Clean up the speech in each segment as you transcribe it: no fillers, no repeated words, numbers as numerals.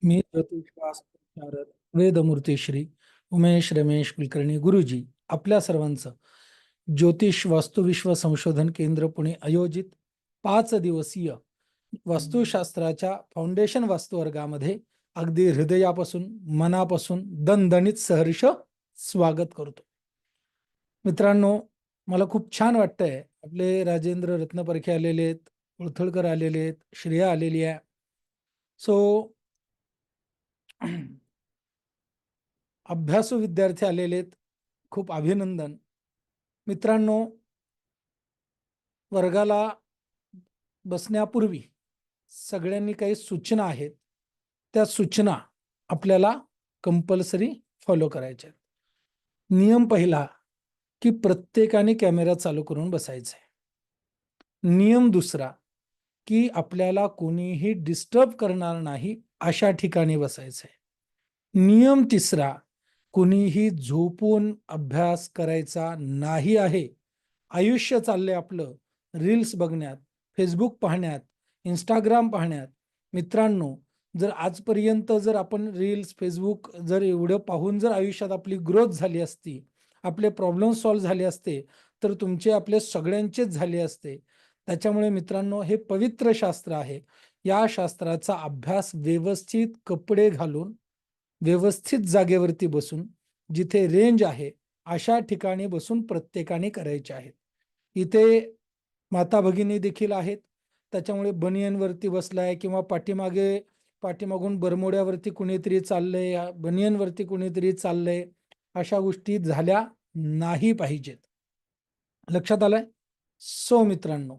मी ज्योतिषवास्त विशारद वेदमूर्ती श्री उमेश रमेश कुलकर्णी गुरुजी आपल्या सर्वांचं ज्योतिष वास्तुविश्व संशोधन केंद्र पुणे आयोजित 5 दिवसीय वास्तुशास्त्राच्या फाउंडेशन वास्तुवर्गामध्ये अगदी हृदयापासून मनापासून दणदणीत सहर्ष स्वागत करतो. मित्रांनो, मला खूप छान वाटतंय. आपले राजेंद्र रत्नपरखे आलेले आहेत, उळथळकर आलेले आहेत, श्रेया आलेली आहे. सो अभ्यासू विद्यार्थी आलेले आहेत, खूप अभिनंदन. मित्रांनो, वर्गाला बसण्यापूर्वी सगळ्यांनी काही सूचना आहेत, त्या सूचना आपल्याला कंपल्सरी फॉलो करायच्या आहेत. नियम पहिला की प्रत्येकाने कॅमेरा चालू करून बसायचा आहे. नियम दुसरा की आपल्याला कोणीही डिस्टर्ब करणार नाही अशा ठिकाणी बसायचं आहे. नियम तिसरा, कुणीही झोपून अभ्यास करायचा नाही आहे. आयुष्य चाललंय आपलं रील्स बघण्यात, फेसबुक पाहण्यात, इंस्टाग्राम पाहण्यात. मित्रांनो, जर आजपर्यंत जर आपण रील्स फेसबुक जर एवढं पाहून जर आयुष्यात आपली ग्रोथ झाली असती, आपले प्रॉब्लेम सॉल्व्ह झाले असते, तर तुमचे आपले सगळ्यांचेच झाले असते. त्याच्यामुळे मित्रांनो, हे पवित्र शास्त्र आहे. या शास्त्राचा अभ्यास व्यवस्थित कपडे घालून, व्यवस्थित जागेवरती बसून, जिथे रेंज आहे अशा ठिकाणी बसून प्रत्येकाने करायचे आहेत. इथे माता भगिनी देखील आहेत, त्याच्यामुळे बनियनवरती बसलाय किंवा पाठीमागून बरमोड्यावरती कुणीतरी चाललंय, बनियनवरती कुणीतरी चाललंय, अशा गोष्टी झाल्या नाही पाहिजेत. लक्षात आलंय? सो मित्रांनो,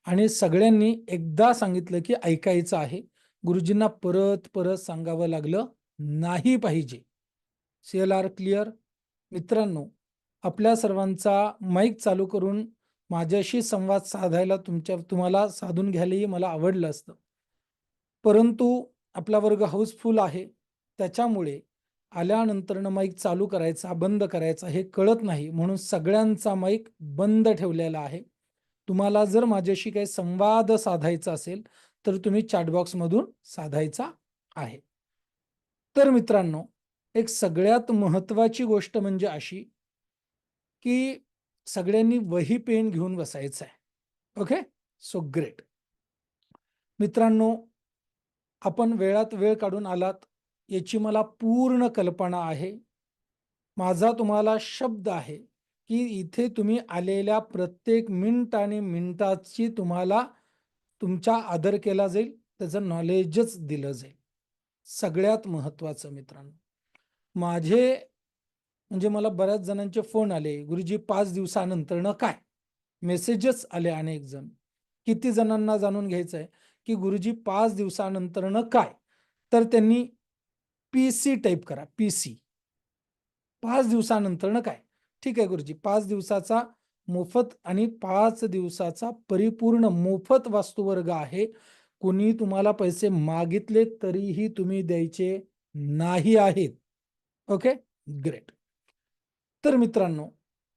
आणि सगळ्यांनी एकदा सांगितलं की ऐकायचं आहे. गुरुजींना परत परत सांगावं लागलं नाही पाहिजे. CLR clear? मित्रांनो, आपल्या सर्वांचा माईक चालू करून माझ्याशी संवाद साधायला तुम्हाला साधून घ्यायलाही मला आवडलं असतं, परंतु आपला वर्ग हाऊसफुल आहे. त्याच्यामुळे आल्यानंतरनं माईक चालू करायचा बंद करायचा हे कळत नाही, म्हणून सगळ्यांचा माईक बंद ठेवलेला आहे. तुम्हाला जर माझ्याशी काही संवाद साधायचा असेल तर तुम्ही चॅटबॉक्समधून साधायचा आहे. तर मित्रांनो, एक सगळ्यात महत्वाची गोष्ट म्हणजे अशी की सगळ्यांनी वही पेन घेऊन बसायचं आहे. Okay, so great. मित्रांनो, आपण वेळात वेळ काढून आलात याची मला पूर्ण कल्पना आहे. माझा तुम्हाला शब्द आहे की इथे तुम्ही आलेल्या प्रत्येक मिनिट आणि मिनिटाची तुम्हाला तुमचा आदर केला जाईल, त्याचं नॉलेजच दिलं जाईल. सगळ्यात महत्वाचं मित्रांनो, माझे म्हणजे मला बऱ्याच जणांचे फोन आले, गुरुजी 5 दिवसानंतर काय, मेसेजेस आले अनेक जण. किती जणांना जाणून घ्यायचं आहे की गुरुजी 5 दिवसानंतर काय, तर त्यांनी PC टाईप करा, PC. 5 दिवसानंतर काय, ठीक आहे गुरुजी, 5 दिवसाचा मोफत आणि 5 दिवसाचा परिपूर्ण मोफत वास्तुवर्ग आहे. कुणी तुम्हाला पैसे मागितले तरीही तुम्ही द्यायचे नाही आहेत. Okay, great. तर मित्रांनो,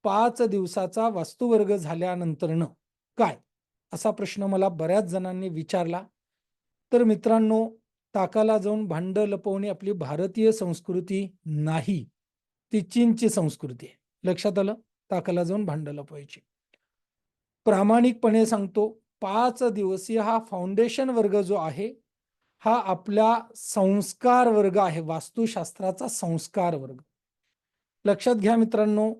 5 दिवसाचा वास्तुवर्ग झाल्यानंतरनं काय, असा प्रश्न मला बऱ्याच जणांनी विचारला. तर मित्रांनो, ताकाला जाऊन भांड लपवणे आपली भारतीय संस्कृती नाही, ती चीनची संस्कृती आहे. लक्षात आलं? ताकाला जाऊन भांड लपवायची. प्रामाणिकपणे सांगतो, 5 दिवसीय हा फाउंडेशन वर्ग जो आहे, हा आपला संस्कार वर्ग आहे, वास्तुशास्त्राचा संस्कार वर्ग. लक्षात घ्या मित्रांनो,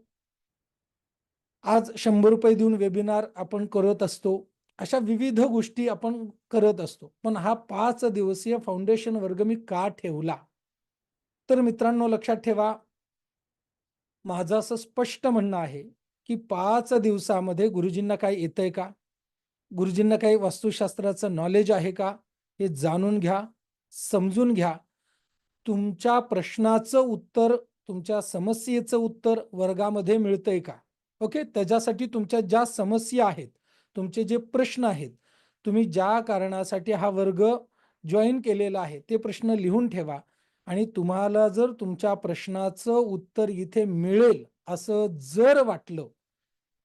आज 100 रुपये देऊन वेबिनार आपण करत असतो, अशा विविध गोष्टी आपण करत असतो. पण हा 5 दिवसीय फाउंडेशन वर्ग मी का ठेवला? तर मित्रांनो, लक्षात ठेवा, माझं असं स्पष्ट म्हणणं आहे की 5 दिवसामध्ये गुरुजींना काय येतंय का, गुरुजींना काही वास्तुशास्त्राचं नॉलेज आहे का, हे जाणून घ्या, समजून घ्या. तुमच्या प्रश्नाचं उत्तर, तुमच्या समस्येचं उत्तर वर्गामध्ये मिळतंय का? ओके, त्याच्यासाठी तुमच्या ज्या समस्या आहेत, तुमचे जे प्रश्न आहेत, तुम्ही ज्या कारणासाठी हा वर्ग जॉईन केलेला आहे ते प्रश्न लिहून ठेवा. आणि तुम्हाला जर तुमच्या प्रश्नाचं उत्तर इथे मिळेल असं जर वाटलं,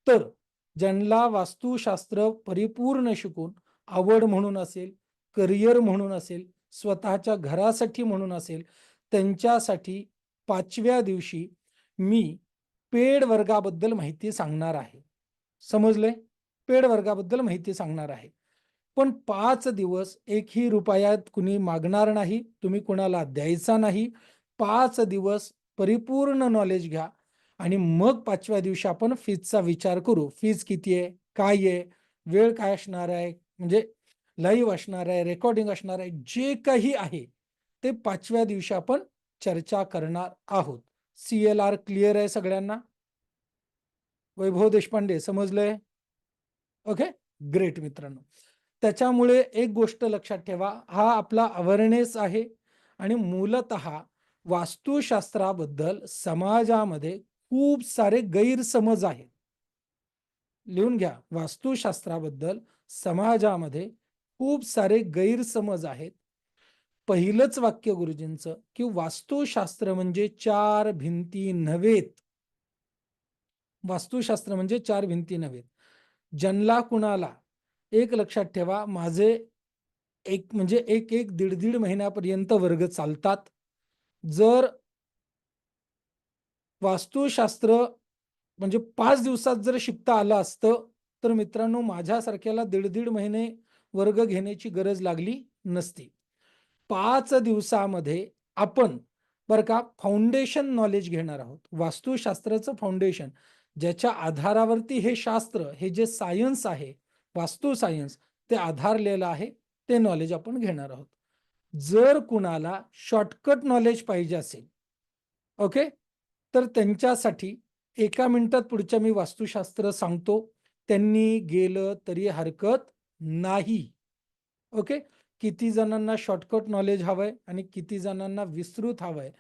तर ज्यांना वास्तुशास्त्र परिपूर्ण शिकून आवड म्हणून असेल, करिअर म्हणून असेल, स्वतःच्या घरासाठी म्हणून असेल, त्यांच्यासाठी 5व्या दिवशी मी पेड वर्गाबद्दल माहिती सांगणार आहे. समजले? पेड वर्गाबद्दल माहिती सांगणार आहे. पण 5 दिवस एकही रुपयात कुणी मागणार नाही, तुम्ही कुणाला द्यायचा नाही. 5 दिवस परिपूर्ण नॉलेज घ्या आणि मग 5व्या दिवशी आपण फीजचा विचार करू. फीज किती आहे? काय आहे? वेळ काय असणार आहे? म्हणजे लाईव्ह असणार आहे, रेकॉर्डिंग असणार आहे, जे काही आहे ते 5व्या दिवशी आपण चर्चा करणार आहोत. CLR क्लिअर आहे सगळ्यांना? वैभव देशपांडे समजलंय? ओके, ग्रेट मित्रांनो. त्याच्यामुळे एक गोष्ट लक्षात ठेवा, हा आपला अवेअरनेस आहे आणि मूलतः वास्तुशास्त्राबद्दल समाजामध्ये खूप सारे गैरसमज आहेत. लिहून घ्या, वास्तुशास्त्राबद्दल समाजामध्ये खूप सारे गैरसमज आहेत. पहिलंच वाक्य गुरुजींचं की वास्तुशास्त्र म्हणजे 4 भिंती नव्हेत. वास्तुशास्त्र म्हणजे 4 भिंती नव्हेत. ज्यांना कुणाला एक लक्षात ठेवा, माझे एक म्हणजे एक दीड महिन्यापर्यंत वर्ग चालतात. जर वास्तुशास्त्र म्हणजे 5 दिवसात जर शिकता आलं असतं, तर मित्रांनो माझ्यासारख्याला दीड महिने वर्ग घेण्याची गरज लागली नसती. 5 दिवसामध्ये आपण बरं का फाउंडेशन नॉलेज घेणार आहोत. वास्तुशास्त्राचं फाउंडेशन, ज्याच्या आधारावरती हे शास्त्र, हे जे सायन्स आहे, वास्तू सायन्स, ते आधारलेलं आहे, ते नॉलेज आपण घेणार आहोत. जर कुणाला शॉर्टकट नॉलेज पाहिजे असेल, ओके, तर त्यांच्यासाठी 1 मिनिटात पुढच्या मी वास्तुशास्त्र सांगतो, त्यांनी गेलं तरी हरकत नाही. ओके. किती जणांना शॉर्टकट नॉलेज हवंय आणि किती जणांना विस्तृत हवंय.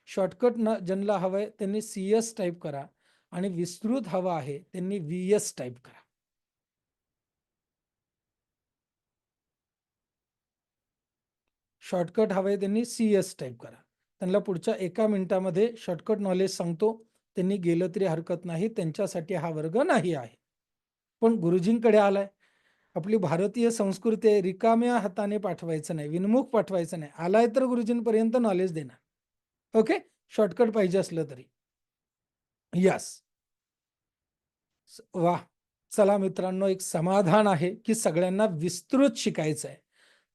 शॉर्टकट ज्यांना हवंय त्यांनी CS टाईप करा आणि विस्तृत हवं आहे त्यांनी VS टाईप करा. शॉर्टकट हवंय त्यांनी CS टाईप करा. त्यांना पुढच्या 1 मिनिटामध्ये शॉर्टकट नॉलेज सांगतो, त्यांनी गेलं तरी हरकत नाही, त्यांच्यासाठी हा वर्ग नाही आहे. पण गुरुजींकडे आलाय, आपली भारतीय संस्कृती आहे, रिकाम्या हाताने पाठवायचं नाही, विनमुख पाठवायचं नाही. आलाय तर गुरुजींपर्यंत नॉलेज देणार. ओके, शॉर्टकट पाहिजे असलं तरी. यस, वा, चला मित्रांनो, एक समाधान आहे की सगळ्यांना विस्तृत शिकायचं आहे.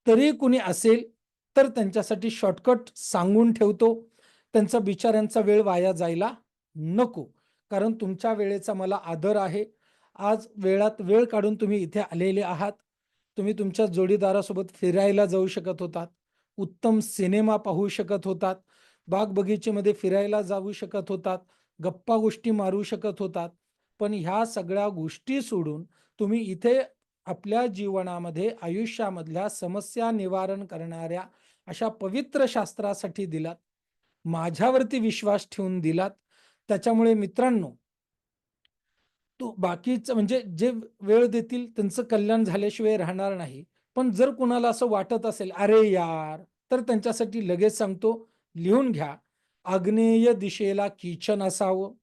तरी कुणी असेल तर त्यांच्यासाठी शॉर्टकट सांगून ठेवतो. त्यांचा बिचाऱ्यांचा वेळ वाया जायला नको, कारण तुमच्या वेळेचा मला आदर आहे. आज वेळात वेळ काढून तुम्ही इथे आलेले आहात. तुम्ही तुमच्या जोडीदारासोबत फिरायला जाऊ शकत होतात, उत्तम सिनेमा पाहू शकत होतात, बाग बगीचेमध्ये फिरायला जाऊ शकत होतात, गप्पा गोष्टी मारू शकत होतात. पण ह्या सगळ्या गोष्टी सोडून तुम्ही इथे आपल्या जीवनामध्ये आयुष्यामधल्या समस्या निवारण करणाऱ्या अशा पवित्र शास्त्रासाठी दिलात, माझ्यावरती विश्वास ठेवून दिलात. त्याच्यामुळे मित्रांनो, तो बाकीचं म्हणजे जे वेळ देतील त्यांचं कल्याण झाल्याशिवाय राहणार नाही. पण जर कुणाला असं वाटत असेल, अरे यार, तर त्यांच्यासाठी लगेच सांगतो, लिहून घ्या. आग्नेय दिशेला किचन असावं,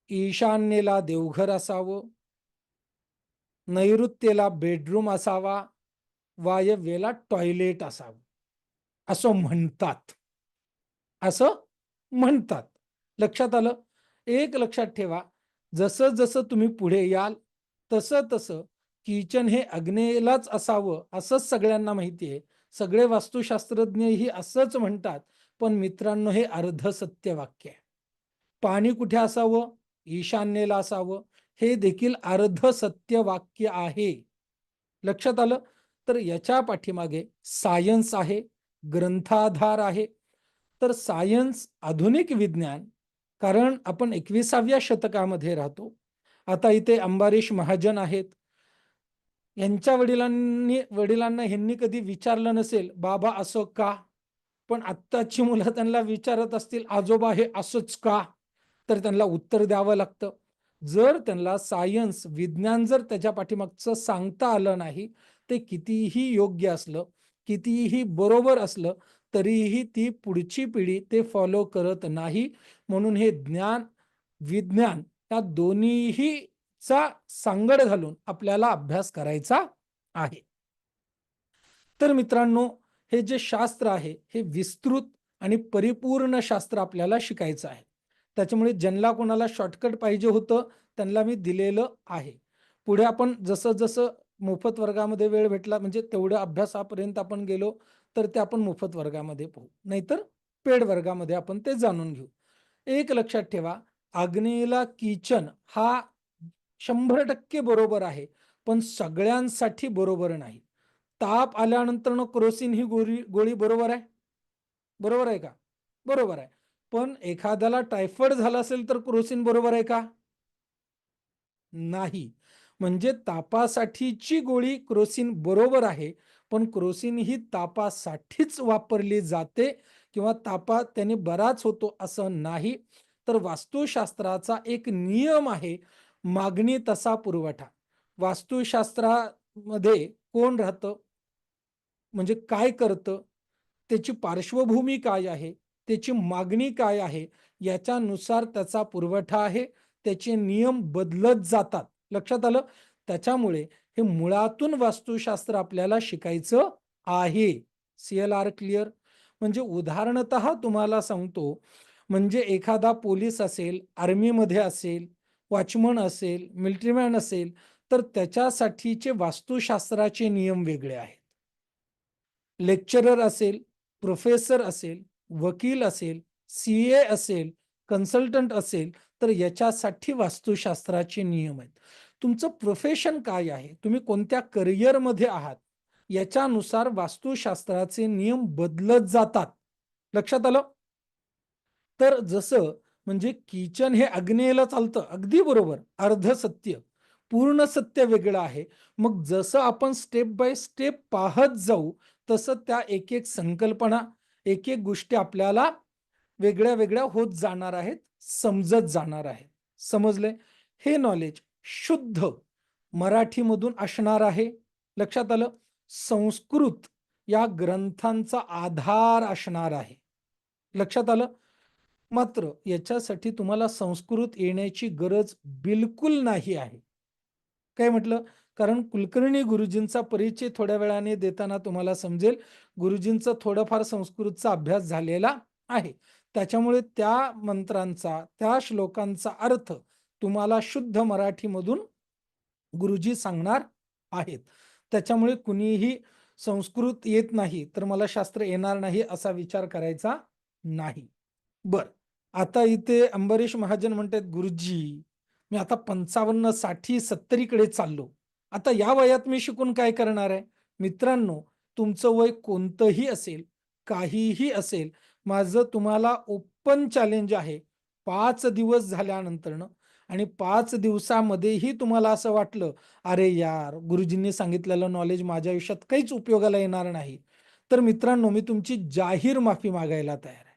ईशान्येला देवघर असावं, नैऋत्येला बेडरूम असावा, वायव्येला टॉयलेट असावं, असं म्हणतात. असं म्हणतात. लक्षात आलं? एक लक्षात ठेवा, जसं जसं तुम्ही पुढे याल तसं तसं किचन हे आग्नेयेलाच असावं असंच सगळ्यांना माहिती आहे. सगळे वास्तुशास्त्रज्ञही असंच म्हणतात. पण मित्रांनो, हे अर्धसत्य वाक्य आहे. पाणी कुठे असावं? ईशान्येला असावं. हे देखील अर्धसत्य वाक्य आहे. लक्षात आलं? तर याच्या पाठीमागे सायन्स आहे, ग्रंथाधार आहे. तर सायन्स, आधुनिक विज्ञान, कारण आपण 21व्या शतकामध्ये राहतो. आता इथे अंबारीश महाजन आहेत. यांच्या वडिलांना ह्यांनी कधी विचारलं नसेल, बाबा असं का? पण आत्ताची मुलं त्यांना विचारत असतील, आजोबा हे असंच का? तर त्यांना उत्तर द्यावं लागतं. जर त्यांना सायन्स, विज्ञान जर त्याच्या पाठीमागचं सांगता आलं नाही, ते कितीही योग्य असलं, कितीही बरोबर असलं, तरीही ती पुढची पिढी ते फॉलो करत नाही. म्हणून हे ज्ञान, विज्ञान या दोन्हीचा सांगड घालून आपल्याला अभ्यास करायचा आहे. तर मित्रांनो, हे जे शास्त्र आहे हे विस्तृत आणि परिपूर्ण शास्त्र आपल्याला शिकायचं आहे. त्याच्यामुळे ज्यांना कोणाला शॉर्टकट पाहिजे होतं त्यांना मी दिलेलं आहे. पुढे आपण जसं जसं मोफत वर्गामध्ये वेळ भेटला म्हणजे तेवढ्या अभ्यासापर्यंत आपण गेलो तर ते आपण मोफत वर्गामध्ये पाहू, नाहीतर पेड वर्गामध्ये आपण ते जाणून घेऊ. एक लक्षात ठेवा, आग्नेयला किचन हा 100% बरोबर आहे, पण सगळ्यांसाठी बरोबर नाही. ताप आल्यानंतर क्रोसिन ही गोळी गोळी बरोबर आहे, बरोबर आहे का? बरोबर आहे. पण एखाद्याला टायफॉइड झाला असेल तर क्रोसिन बरोबर आहे का? नाही. म्हणजे तापासाठीची गोळी क्रोसिन बरोबर आहे, पण क्रोसिन ही तापासाठीच वापरली जाते किंवा तापात त्याने बराच होतो असं नाही. तर वास्तुशास्त्राचा एक नियम आहे, मागणी तसा पुरवठा. वास्तुशास्त्रामध्ये कोण राहतं? म्हणजे काय करतं, त्याची पार्श्वभूमी काय आहे, त्याची मागणी काय आहे, याच्यानुसार त्याचा पुरवठा आहे. त्याचे नियम बदलत जातात. लक्षात आलं? त्याच्यामुळे हे मुळातून वास्तुशास्त्र आपल्याला शिकायचं आहे. CLR clear? म्हणजे उदाहरणतः तुम्हाला सांगतो, म्हणजे एखादा पोलीस असेल, आर्मीमध्ये असेल, वॉचमन असेल, मिलिटरीमॅन असेल, तर त्याच्यासाठीचे वास्तुशास्त्राचे नियम वेगळे आहेत. लेक्चरर असेल, प्रोफेसर असेल, वकील असेल, CA असेल, कन्सल्टंट असेल, तर याच्यासाठी वास्तुशास्त्राचे नियम आहेत. तुमचं प्रोफेशन काय आहे, तुम्ही कोणत्या करिअरमध्ये आहात, याच्यानुसार वास्तुशास्त्राचे नियम बदलत जातात. लक्षात आलं? तर जसं म्हणजे किचन हे आग्नेयला चालतं, अगदी बरोबर, अर्ध सत्य. पूर्ण सत्य वेगळं आहे. मग जसं आपण स्टेप बाय स्टेप पाहत जाऊ, तसं त्या एक-एक संकल्पना, एक-एक गोष्टी आपल्याला वेगळ्या-वेगळ्या होत जाणार आहेत, समजत जाणार आहेत. समजलंय? हे नॉलेज शुद्ध मराठीमधून असणार आहे. लक्षात आलं? संस्कृत या ग्रंथांचा आधार असणार आहे. लक्षात आलं? मात्र याच्यासाठी तुम्हाला संस्कृत येण्याची गरज बिलकुल नाही आहे. काय म्हटलं? कारण कुलकर्णी गुरुजींचा परिचय थोड्या वेळाने देताना तुम्हाला समजेल. गुरुजींचा थोडाफार संस्कृतचा अभ्यास झालेला आहे. त्याच्यामुळे त्या मंत्रांचा, त्या श्लोकांचा अर्थ तुम्हाला शुद्ध मराठीमधून गुरुजी सांगणार आहेत. त्याच्यामुळे कुणीही संस्कृत येत नाही, तर मला शास्त्र येणार नाही असा विचार करायचा नाही. बर, आता इथे अंबरीश महाजन म्हणतात, गुरुजी मी आता 55, 60, 70 कडे चाललो. आता या वयात मी शिकून काय करणार आहे? मित्रांनो, तुमचं वय कोणतंही असेल, काहीही असेल, माझं तुम्हाला ओपन चॅलेंज आहे. 5 दिवस झाल्यानंतरनं आणि 5 दिवसामध्येही तुम्हाला असं वाटलं, अरे यार, गुरुजींनी सांगितलेलं नॉलेज माझ्या आयुष्यात काहीच उपयोगाला येणार नाही, तर मित्रांनो, मी तुमची जाहीर माफी मागायला तयार आहे.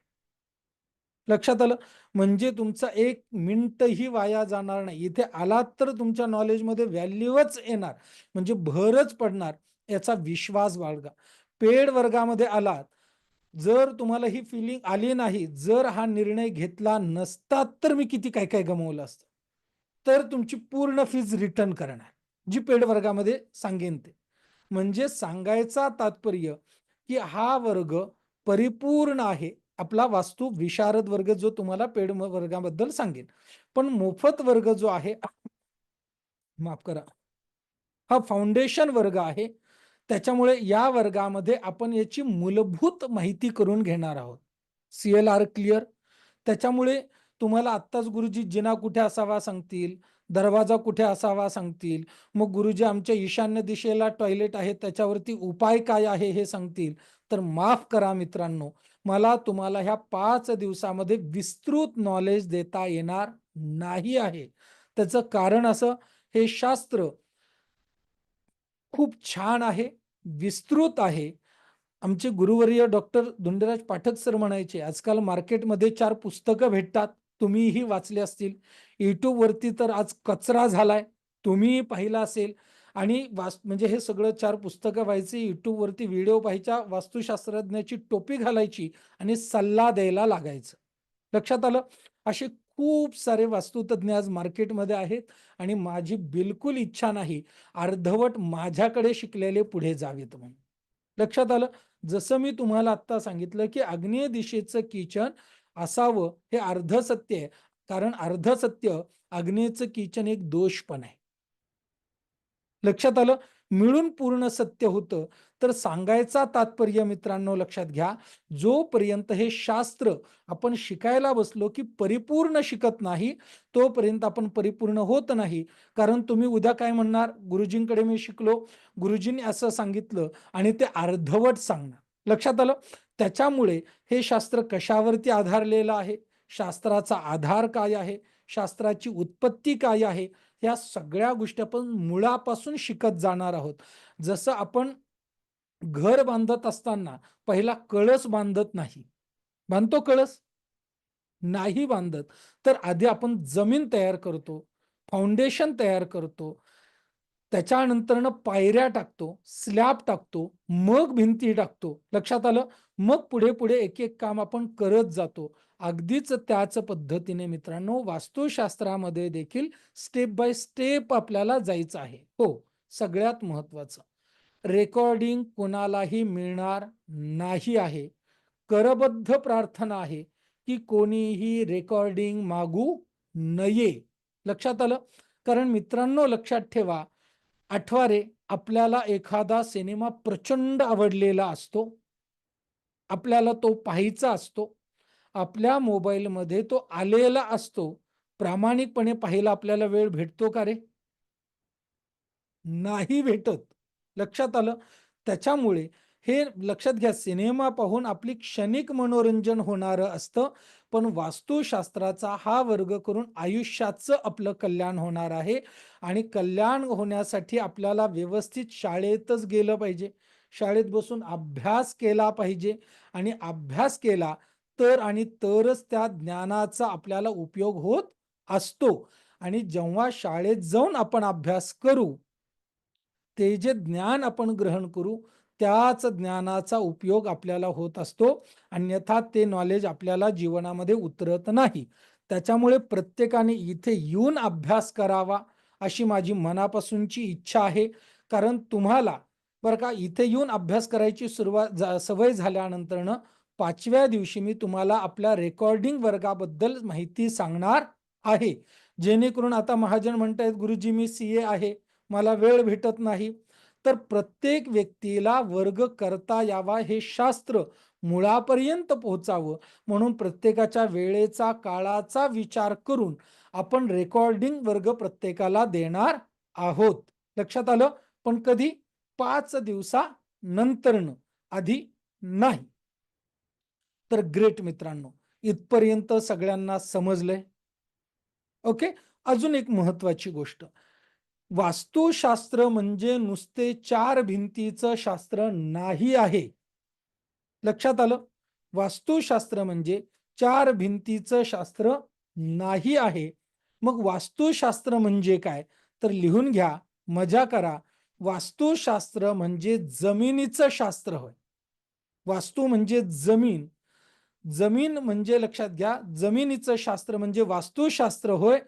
लक्षात आलं? म्हणजे तुमचा 1 मिनिटही वाया जाणार नाही. इथे आलात तर तुमच्या नॉलेजमध्ये व्हॅल्यूच येणार, म्हणजे भरच पडणार, याचा विश्वास बाळगा. पेड वर्गामध्ये आलात, जर तुम्हाला ही फिलिंग आली नाही, जर हा निर्णय घेतला नसता, तर मी किती काय काय गमावलं असतं. तर तुमची पूर्ण फीज रिटर्न करणार, जी पेड वर्गामध्ये सांगेन ते. म्हणजे सांगायचा तात्पर्य, की हा वर्ग परिपूर्ण आहे. आपला वास्तू विशारद वर्ग जो तुम्हाला पेड वर्गाबद्दल सांगेन. पण मोफत वर्ग जो आहे, माफ करा, हा फाउंडेशन वर्ग आहे. त्याच्यामुळे या वर्गामध्ये आपण याची मूलभूत माहिती करून घेणार आहोत. CLR clear? त्याच्यामुळे तुम्हाला आत्ताच गुरुजी जिना कुठे असावा सांगतील, दरवाजा कुठे असावा सांगतील, मग गुरुजी आमच्या ईशान्य दिशेला टॉयलेट आहे त्याच्यावरती उपाय काय आहे हे सांगतील. तर माफ करा मित्रांनो, मला तुम्हाला ह्या 5 दिवसामध्ये विस्तृत नॉलेज देता येणार नाही आहे. त्याचं कारण असं, हे शास्त्र खूप छान आहे, विस्तृत आहे. आमचे गुरुवर्य डॉक्टर धुंडराज पाठक सर म्हणायचे, आजकाल मार्केटमध्ये 4 पुस्तकं भेटतात, तुम्हीही वाचले असतील. युट्यूबवरती तर आज कचरा झालाय, तुम्हीही पाहिला असेल. आणि म्हणजे हे सगळं 4 पुस्तकं व्हायची, युट्यूबवरती व्हिडिओ पाहायच्या, वास्तुशास्त्रज्ञाची टोपी घालायची आणि सल्ला द्यायला लागायचं. लक्षात आलं? असे खूप सारे वास्तुतज्ञ आज मार्केटमध्ये आहेत आणि माझी बिलकुल इच्छा नाही अर्धवट माझ्याकडे शिकलेले पुढे जावेत म्हणून. लक्षात आलं? जसं मी तुम्हाला आता सांगितलं की आग्नेय दिशेचं किचन असावं हे अर्ध सत्य आहे, कारण अर्ध सत्य आग्नेयचं किचन एक दोष पण आहे. लक्षात आलं? मिळून पूर्ण सत्य होतं. तर सांगायचा तात्पर्य मित्रांनो लक्षात घ्या, जोपर्यंत हे शास्त्र आपण शिकायला बसलो की परिपूर्ण शिकत नाही, तोपर्यंत आपण परिपूर्ण होत नाही. कारण तुम्ही उद्या काय म्हणणार, गुरुजींकडे मी शिकलो, गुरुजींनी असं सांगितलं आणि ते अर्धवट सांगणार. लक्षात आलं? त्याच्यामुळे हे शास्त्र कशावरती आधारलेलं आहे, शास्त्राचा आधार काय आहे, शास्त्राची उत्पत्ती काय आहे, या सगळ्या गोष्टी आपण मुळापासून शिकत जाणार आहोत. जसं आपण घर बांधत असताना पहिला कळस बांधत नाही. बांधतो कळस? नाही बांधत. तर आधी आपण जमीन तयार करतो, फाउंडेशन तयार करतो, त्याच्यानंतरनं पायऱ्या टाकतो, स्लॅब टाकतो, मग भिंती टाकतो. लक्षात आलं? मग पुढे पुढे एक एक काम आपण करत जातो. अगदीच त्याच पद्धतीने मित्रांनो वास्तुशास्त्रामध्ये देखील स्टेप बाय स्टेप आपल्याला जायचं आहे. हो, सगळ्यात महत्वाचं, रेकॉर्डिंग कोणालाही मिळणार नाही आहे. करबद्ध प्रार्थना आहे की कोणीही रेकॉर्डिंग मागू नये. लक्षात आलं? कारण मित्रांनो लक्षात ठेवा, आठवा आपल्याला एखादा सिनेमा प्रचंड आवडलेला असतो, आपल्याला तो पाहायचा असतो, आपल्या मोबाईलमध्ये तो आलेला असतो. प्रामाणिकपणे पाहायला आपल्याला वेळ भेटतो का रे? नाही भेटत. लक्षात आलं? त्याच्यामुळे हे लक्षात घ्या, सिनेमा पाहून आपली क्षणिक मनोरंजन होणारं असतं, पण वास्तुशास्त्राचा हा वर्ग करून आयुष्याचं आपलं कल्याण होणार आहे. आणि कल्याण होण्यासाठी आपल्याला व्यवस्थित शाळेतच गेलं पाहिजे, शाळेत बसून अभ्यास केला पाहिजे. आणि अभ्यास केला तर आणि तरच त्या ज्ञानाचा आपल्याला उपयोग होत असतो. आणि जेव्हा शाळेत जाऊन आपण अभ्यास करू, ते जे ज्ञान आपण ग्रहण करू, त्याच ज्ञानाचा उपयोग आपल्याला होत असतो. अन्यथा ते नॉलेज आपल्याला जीवनामध्ये उतरत नाही. त्याच्यामुळे प्रत्येकाने इथे येऊन अभ्यास करावा अशी माझी मनापासूनची इच्छा आहे. कारण तुम्हाला बरं का, इथे येऊन अभ्यास करायची सवय झाल्यानंतरनं 5व्या दिवशी मी तुम्हाला आपल्या रेकॉर्डिंग वर्गाबद्दल माहिती सांगणार आहे. जेणेकरून आता महाजन म्हणतायत, गुरुजी मी CA आहे, मला वेळ भेटत नाही. तर प्रत्येक व्यक्तीला वर्ग करता यावा, हे शास्त्र मुळापर्यंत पोहोचावं म्हणून प्रत्येकाच्या वेळेचा काळाचा विचार करून आपण रेकॉर्डिंग वर्ग प्रत्येकाला देणार आहोत. लक्षात आलं? पण कधी? 5 दिवसानंतरनं, आधी नाही. तर ग्रेट मित्रांनो, इथपर्यंत सगळ्यांना समजलंय? ओके. अजून एक महत्वाची गोष्ट, वास्तुशास्त्र म्हणजे नुसते 4 भिंतीचं शास्त्र नाही आहे. लक्षात आलं? वास्तुशास्त्र म्हणजे 4 भिंतीचं शास्त्र नाही आहे. मग वास्तुशास्त्र म्हणजे काय? तर लिहून घ्या, मजा करा. वास्तुशास्त्र म्हणजे जमिनीचं शास्त्र होय. वास्तू म्हणजे जमीन. जमीन म्हणजे लक्षात घ्या, जमिनीचं शास्त्र म्हणजे वास्तुशास्त्र होय.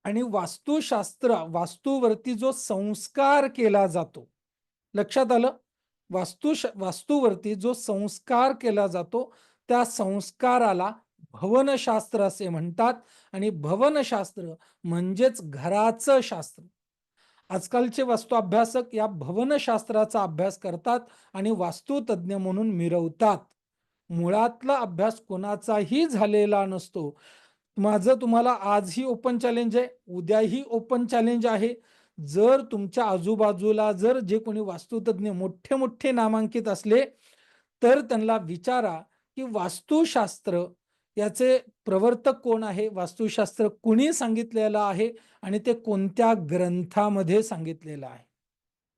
आणि वास्तूवरती जो संस्कार केला जातो, लक्षात आलं? वास्तूवरती जो संस्कार केला जातो, त्या संस्काराला भवनशास्त्र असे म्हणतात. आणि भवनशास्त्र म्हणजेच घराचं शास्त्र. आजकालचे वास्तु अभ्यासक या भवनशास्त्राचा अभ्यास करतात आणि वास्तुतज्ञ म्हणून मिरवतात. मुळातला अभ्यास कोणाचाही झालेला नसतो. माझं तुम्हाला आजही ओपन चॅलेंज आहे, उद्याही ओपन चॅलेंज आहे. जर तुमच्या आजूबाजूला जर जे कोणी वास्तुतज्ञ मोठे मोठे नामांकित असले, तर त्यांना विचारा की वास्तुशास्त्र याचे प्रवर्तक कोण आहे, वास्तुशास्त्र कुणी सांगितलेलं आहे आणि ते कोणत्या ग्रंथामध्ये सांगितलेलं आहे.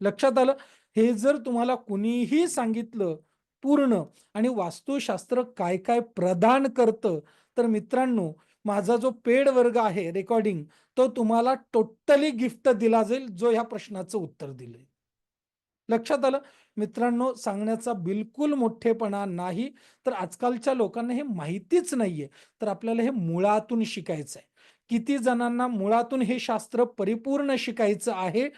लक्षात आलं? हे जर तुम्हाला कुणीही सांगितलं पूर्ण, आणि वास्तुशास्त्र काय काय प्रदान करतं, तर मित्रांनो माझा जो पेड वर्ग आहे रेकॉर्डिंग, तो तुम्हाला टोटली गिफ्ट दिला जाईल, जो ह्या प्रश्नाचं उत्तर दिलंय. लक्षात आलं? मित्रांनो, सांगण्याचा बिलकुल मोठेपणा नाही. तर आजकालच्या लोकांना हे माहितीच नाहीये. तर आपल्याला हे मुळातून शिकायचं आहे. किती जणांना मुळातून हे शास्त्र परिपूर्ण शिकायचं आहे,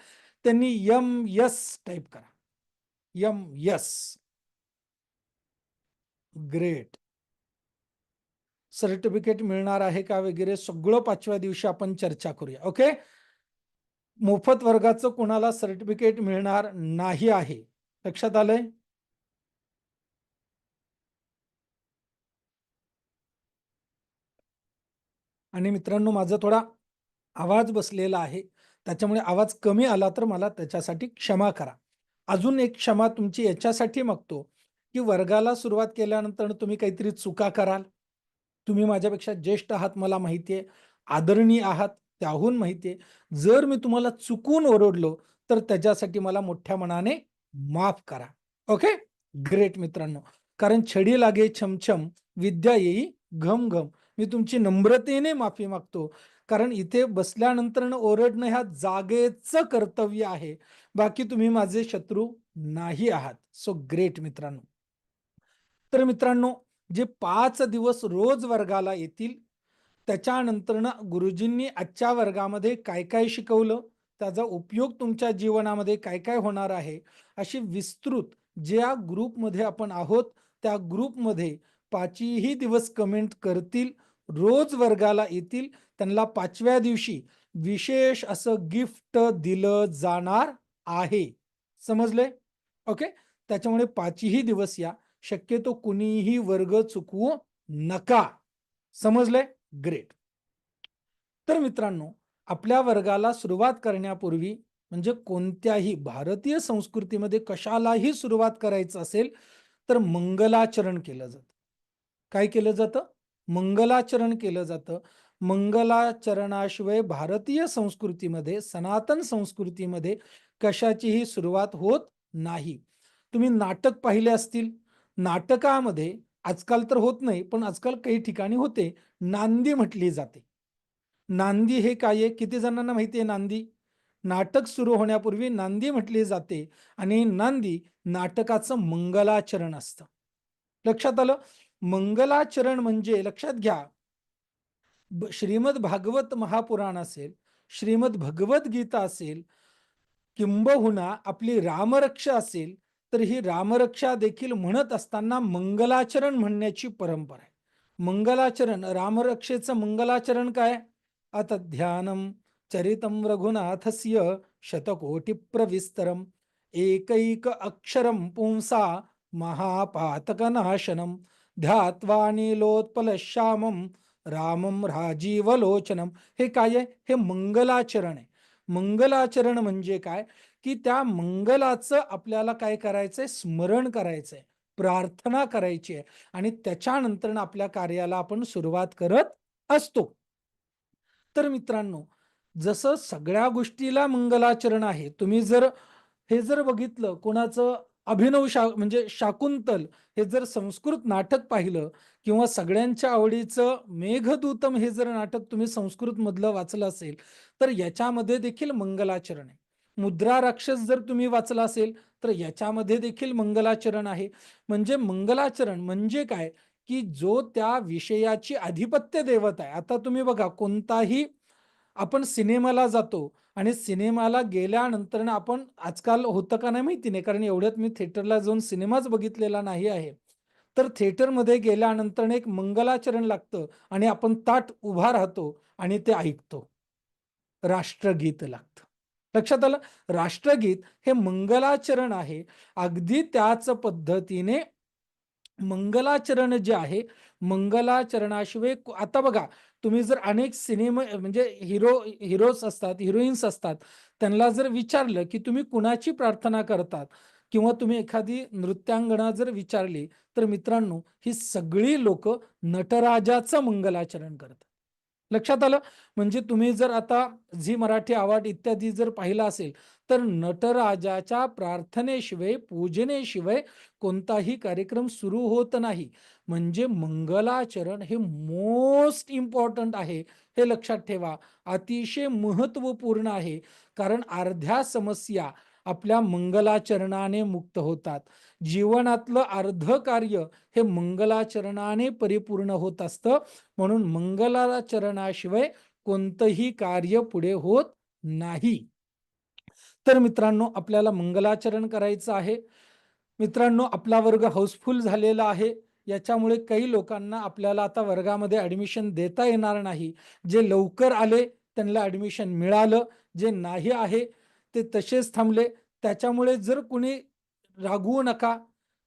त्यांनी MS टाईप करा. यस. ग्रेट. सर्टिफिकेट मिळणार आहे का वगैरे सगळं 5व्या दिवशी आपण चर्चा करूया. ओके. मोफत वर्गाचं कोणाला सर्टिफिकेट मिळणार नाही आहे, लक्षात आलंय? आणि मित्रांनो, माझा थोडा आवाज बसलेला आहे, त्याच्यामुळे आवाज कमी आला तर मला त्याच्यासाठी क्षमा करा. अजून एक क्षमा तुमची याच्यासाठी मागतो, की वर्गाला सुरुवात केल्यानंतर तुम्ही काहीतरी चुका कराल. तुम्ही माझ्यापेक्षा ज्येष्ठ आहात मला माहिती आहे, आदरणीय आहात त्याहून माहिती आहे. जर मी तुम्हाला चुकून ओरडलो तर त्याच्यासाठी मला मोठ्या मनाने माफ करा. ओके. ग्रेट मित्रांनो. कारण छडी लागे छमछम, विद्या येई घम घम. मी तुमची नम्रतेने माफी मागतो, कारण इथे बसल्यानंतर ओरडणं ह्या जागेचं कर्तव्य आहे. बाकी तुम्ही माझे शत्रू नाही आहात. सो ग्रेट मित्रांनो. तर मित्रांनो, जे 5 दिवस रोज वर्गाला येतील, त्याच्यानंतर गुरुजींनी आजच्या वर्गामध्ये काय काय शिकवलं, त्याचा उपयोग तुमच्या जीवनामध्ये काय काय होणार आहे, अशी विस्तृत ज्या ग्रुपमध्ये आपण आहोत त्या ग्रुपमध्ये 5ही दिवस कमेंट करतील, रोज वर्गाला येतील, त्यांना 5व्या दिवशी विशेष असं गिफ्ट दिलं जाणार आहे. समजले? ओके. त्याच्यामुळे 5ही दिवस या, शक्यतो कुणीही वर्ग चुकवू नका. समजले? ग्रेट. तर मित्रांनो, आपल्या वर्गाला सुरुवात करण्यापूर्वी, म्हणजे कोणत्याही भारतीय संस्कृतीमध्ये कशालाही सुरुवात करायचं असेल तर मंगलाचरण केलं जातं. काय केलं जातं? मंगलाचरण केलं जातं. मंगलाचरणाशिवाय भारतीय संस्कृतीमध्ये, सनातन संस्कृतीमध्ये कशाचीही सुरुवात होत नाही. तुम्ही नाटक पाहिले असतील. नाटकामध्ये आजकाल तर होत नाही, पण आजकाल काही ठिकाणी होते, नांदी म्हटली जाते. नांदी हे काय आहे? किती जणांना माहिती आहे नांदी? नाटक सुरू होण्यापूर्वी नांदी म्हटली जाते आणि नांदी नाटकाचं मंगलाचरण असतं. लक्षात आलं? मंगलाचरण म्हणजे लक्षात घ्या, श्रीमद भागवत महापुराण असेल, श्रीमद भगवद्गीता असेल, किंबहुना आपली रामरक्षा असेल, तर ही रामरक्षा देखील म्हणत असताना मंगलाचरण म्हणण्याची परंपरा आहे. मंगलाचरण, रामरक्षेचं मंगलाचरण काय? अथ ध्यानम चरितम रघुनाथस्य शतकोटी प्रविस्तरम एकैक अक्षरम पुंसा महापातकनाशनम ध्यात्वा नीलोत्पल श्यामम रामम राजीवलोचनम. हे काय आहे? हे मंगलाचरण आहे. मंगलाचरण म्हणजे काय? की त्या मंगलाचं आपल्याला काय करायचंय? स्मरण करायचंय, प्रार्थना करायची आहे आणि त्याच्यानंतर आपल्या कार्याला आपण सुरुवात करत असतो. तर मित्रांनो, जसं सगळ्या गोष्टीला मंगलाचरण आहे, तुम्ही जर हे जर बघितलं कोणाचं अभिनव म्हणजे शाकुंतल हे जर संस्कृत नाटक पाहिलं, किंवा सगळ्यांच्या आवडीचं मेघदूतम हे जर नाटक तुम्ही संस्कृत मधलं वाचलं असेल, तर याच्यामध्ये देखील मंगलाचरण आहे. मुद्रा राक्षस जर तुम्ही वाचला असेल तर याच्यामध्ये देखील मंगलाचरण आहे. म्हणजे मंगलाचरण म्हणजे काय? की जो त्या विषयाची अधिपत्य देवता आहे. आता तुम्ही बघा, कोणताही आपण सिनेमाला जातो आणि सिनेमाला गेल्यानंतर आपण, आजकाल होतं का नाही माहिती नाही, कारण एवढ्यात मी थिएटरला जाऊन सिनेमाच बघितलेला नाही आहे. तर थिएटरमध्ये गेल्यानंतर एक मंगलाचरण लागतं आणि आपण ताठ उभा राहतो आणि ते ऐकतो. राष्ट्रगीत लागतं. लक्षात आलं? राष्ट्रगीत हे मंगलाचरण आहे. अगदी त्याच पद्धतीने मंगलाचरण जे आहे, मंगलाचरणाशिवाय आता बघा, तुम्ही जर अनेक सिनेमा म्हणजे हिरोज असतात, हिरोईन्स असतात, त्यांना जर विचारलं की तुम्ही कुणाची प्रार्थना करतात, किंवा तुम्ही एखादी नृत्यांगना जर विचारली, तर मित्रांनो, ही सगळी लोक नटराजाचं मंगलाचरण करतात. लक्षात आलं? म्हणजे तुम्ही जर आता झी मराठी अवॉर्ड इत्यादी जर पाहिला असेल, तर नटराजाच्या प्रार्थनेशिवाय, पूजनेशिवाय कोणताही कार्यक्रम सुरू होत नाही. म्हणजे मंगलाचरण हे मोस्ट इम्पॉर्टंट आहे, हे लक्षात ठेवा. अतिशय महत्वपूर्ण आहे, कारण अर्ध्या समस्या आपल्या मंगलाचरणाने मुक्त होतात. जीवनातलं अर्ध कार्य हे मंगलाचरणाने परिपूर्ण होत असतं. म्हणून मंगलाचरणाशिवाय कोणतंही कार्य पुढे होत नाही. तर मित्रांनो, आपल्याला मंगलाचरण करायचं आहे. मित्रांनो, आपला वर्ग हाऊसफुल झालेला आहे. याच्यामुळे काही लोकांना आपल्याला आता वर्गामध्ये ऍडमिशन देता येणार नाही. जे लवकर आले त्यांना ऍडमिशन मिळालं, जे नाही आहे ते तसेच थांबले. त्याच्यामुळे जर कुणी रागवू नका,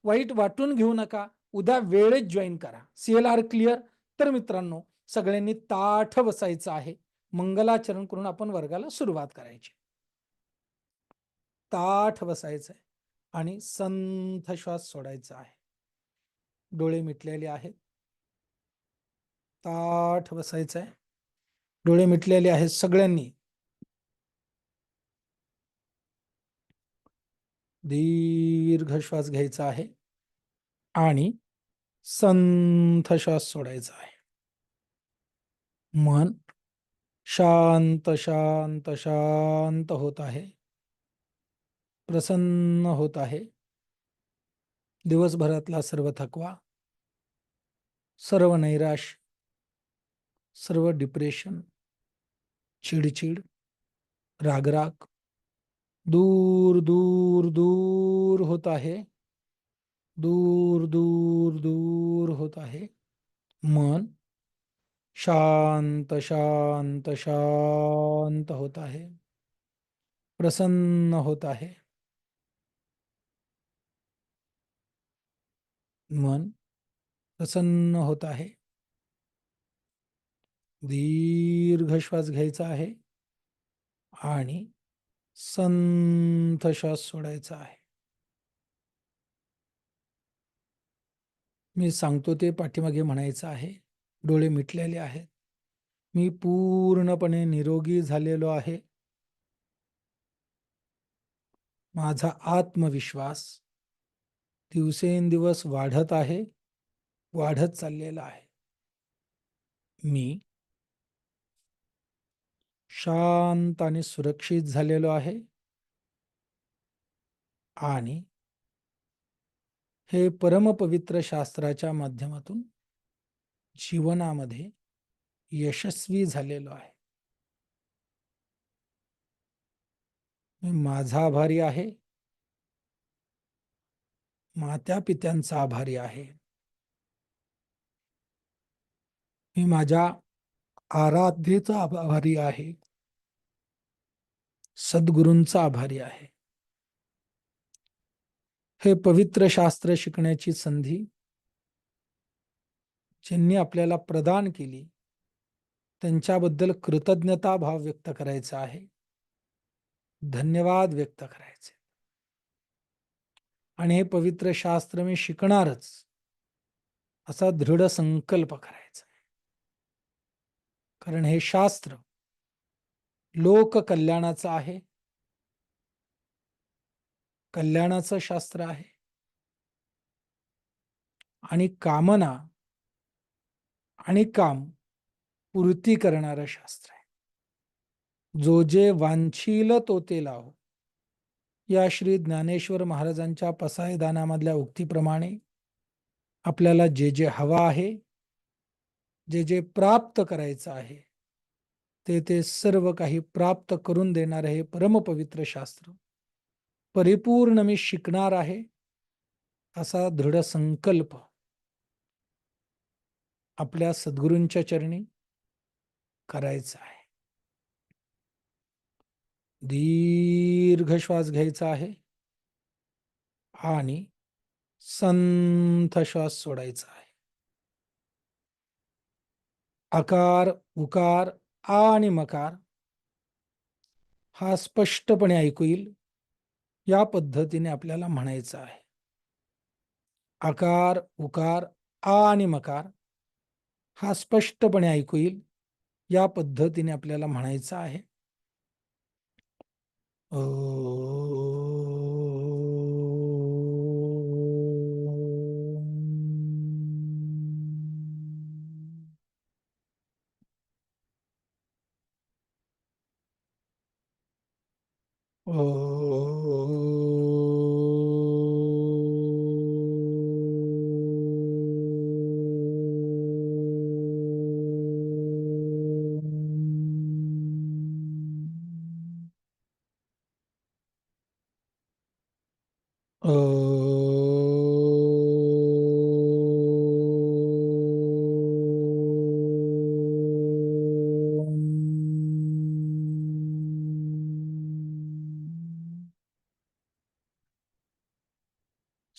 वाईट वाटून घेऊ नका. उद्या वेळेत जॉईन करा. CLR clear? तर मित्रांनो, सगळ्यांनी ताठ बसायचं आहे. मंगलाचरण करून आपण वर्गाला सुरुवात करायची. ताठ बसायचं आहे आणि संथ श्वास सोडायचा आहे. डोळे मिटलेले आहेत. ताठ बसायचं आहे. डोळे मिटलेले आहेत सगळ्यांनी. दीर्घ श्वास घ्यायचा आहे आणि संथ श्वास सोडायचा आहे. मन शांत शांत शांत होत आहे. प्रसन्न होत आहे. दिवसभरातला सर्व थकवा, सर्व नैराश्य, सर्व डिप्रेशन, चिडचिड, रागराग दूर दूर दूर होत आहे. दूर दूर दूर होत आहे. मन शांत शांत शांत होत आहे. प्रसन्न होत आहे. मन प्रसन्न होत आहे. दीर्घ श्वास घ्यायचा आहे आणि संथ श्वास सोडायचा आहे. मी सांगतो ते पाठीमागे म्हणायचं आहे. डोळे मिटलेले आहेत. मी पूर्णपणे निरोगी झालेलो आहे. माझा आत्मविश्वास दिवसेंदिवस वाढत आहे, वाढत चाललेला आहे. मी शांत आणि सुरक्षित झालेलो आहे आणि हे परमपवित्र शास्त्राच्या माध्यमातून जीवनामध्ये यशस्वी झालेलो आहे. मी माझा आभारी आहे. मात्या पित्यांचा आभारी आहे. मी माझ्या आराध्येचा आभारी आहे. सद्गुरूंचा आभारी आहे. हे पवित्र शास्त्र शिकण्याची संधी ज्यांनी आपल्याला प्रदान केली त्यांच्याबद्दल कृतज्ञता भाव व्यक्त करायचा आहे. धन्यवाद व्यक्त करायचे. आणि हे पवित्र शास्त्र मी शिकणारच असा दृढ संकल्प करायचा. कारण हे शास्त्र लोक कल्याणाचं आहे. कल्याणाचं शास्त्र आहे आणि कामना आणि काम पूर्ती करणारं शास्त्र आहे. जो जे वांछील तो ते लाव, या श्री ज्ञानेश्वर महाराजांच्या पसायदानामधल्या उक्तीप्रमाणे आपल्याला जे जे हवा आहे, जे जे प्राप्त करायचं आहे, ते ते सर्व काही प्राप्त करून देणारे हे परमपवित्र शास्त्र परिपूर्ण मी शिकणार आहे असा दृढ संकल्प आपल्या सद्गुरूंच्या चरणी करायचा आहे. दीर्घ श्वास घ्यायचा आहे आणि संथ श्वास सोडायचा आहे. आकार, उकार आणि मकार हा स्पष्टपणे ऐकू येईल या पद्धतीने आपल्याला म्हणायचं आहे. आकार, उकार आणि मकार हा स्पष्टपणे ऐकू येईल या पद्धतीने आपल्याला म्हणायचं आहे.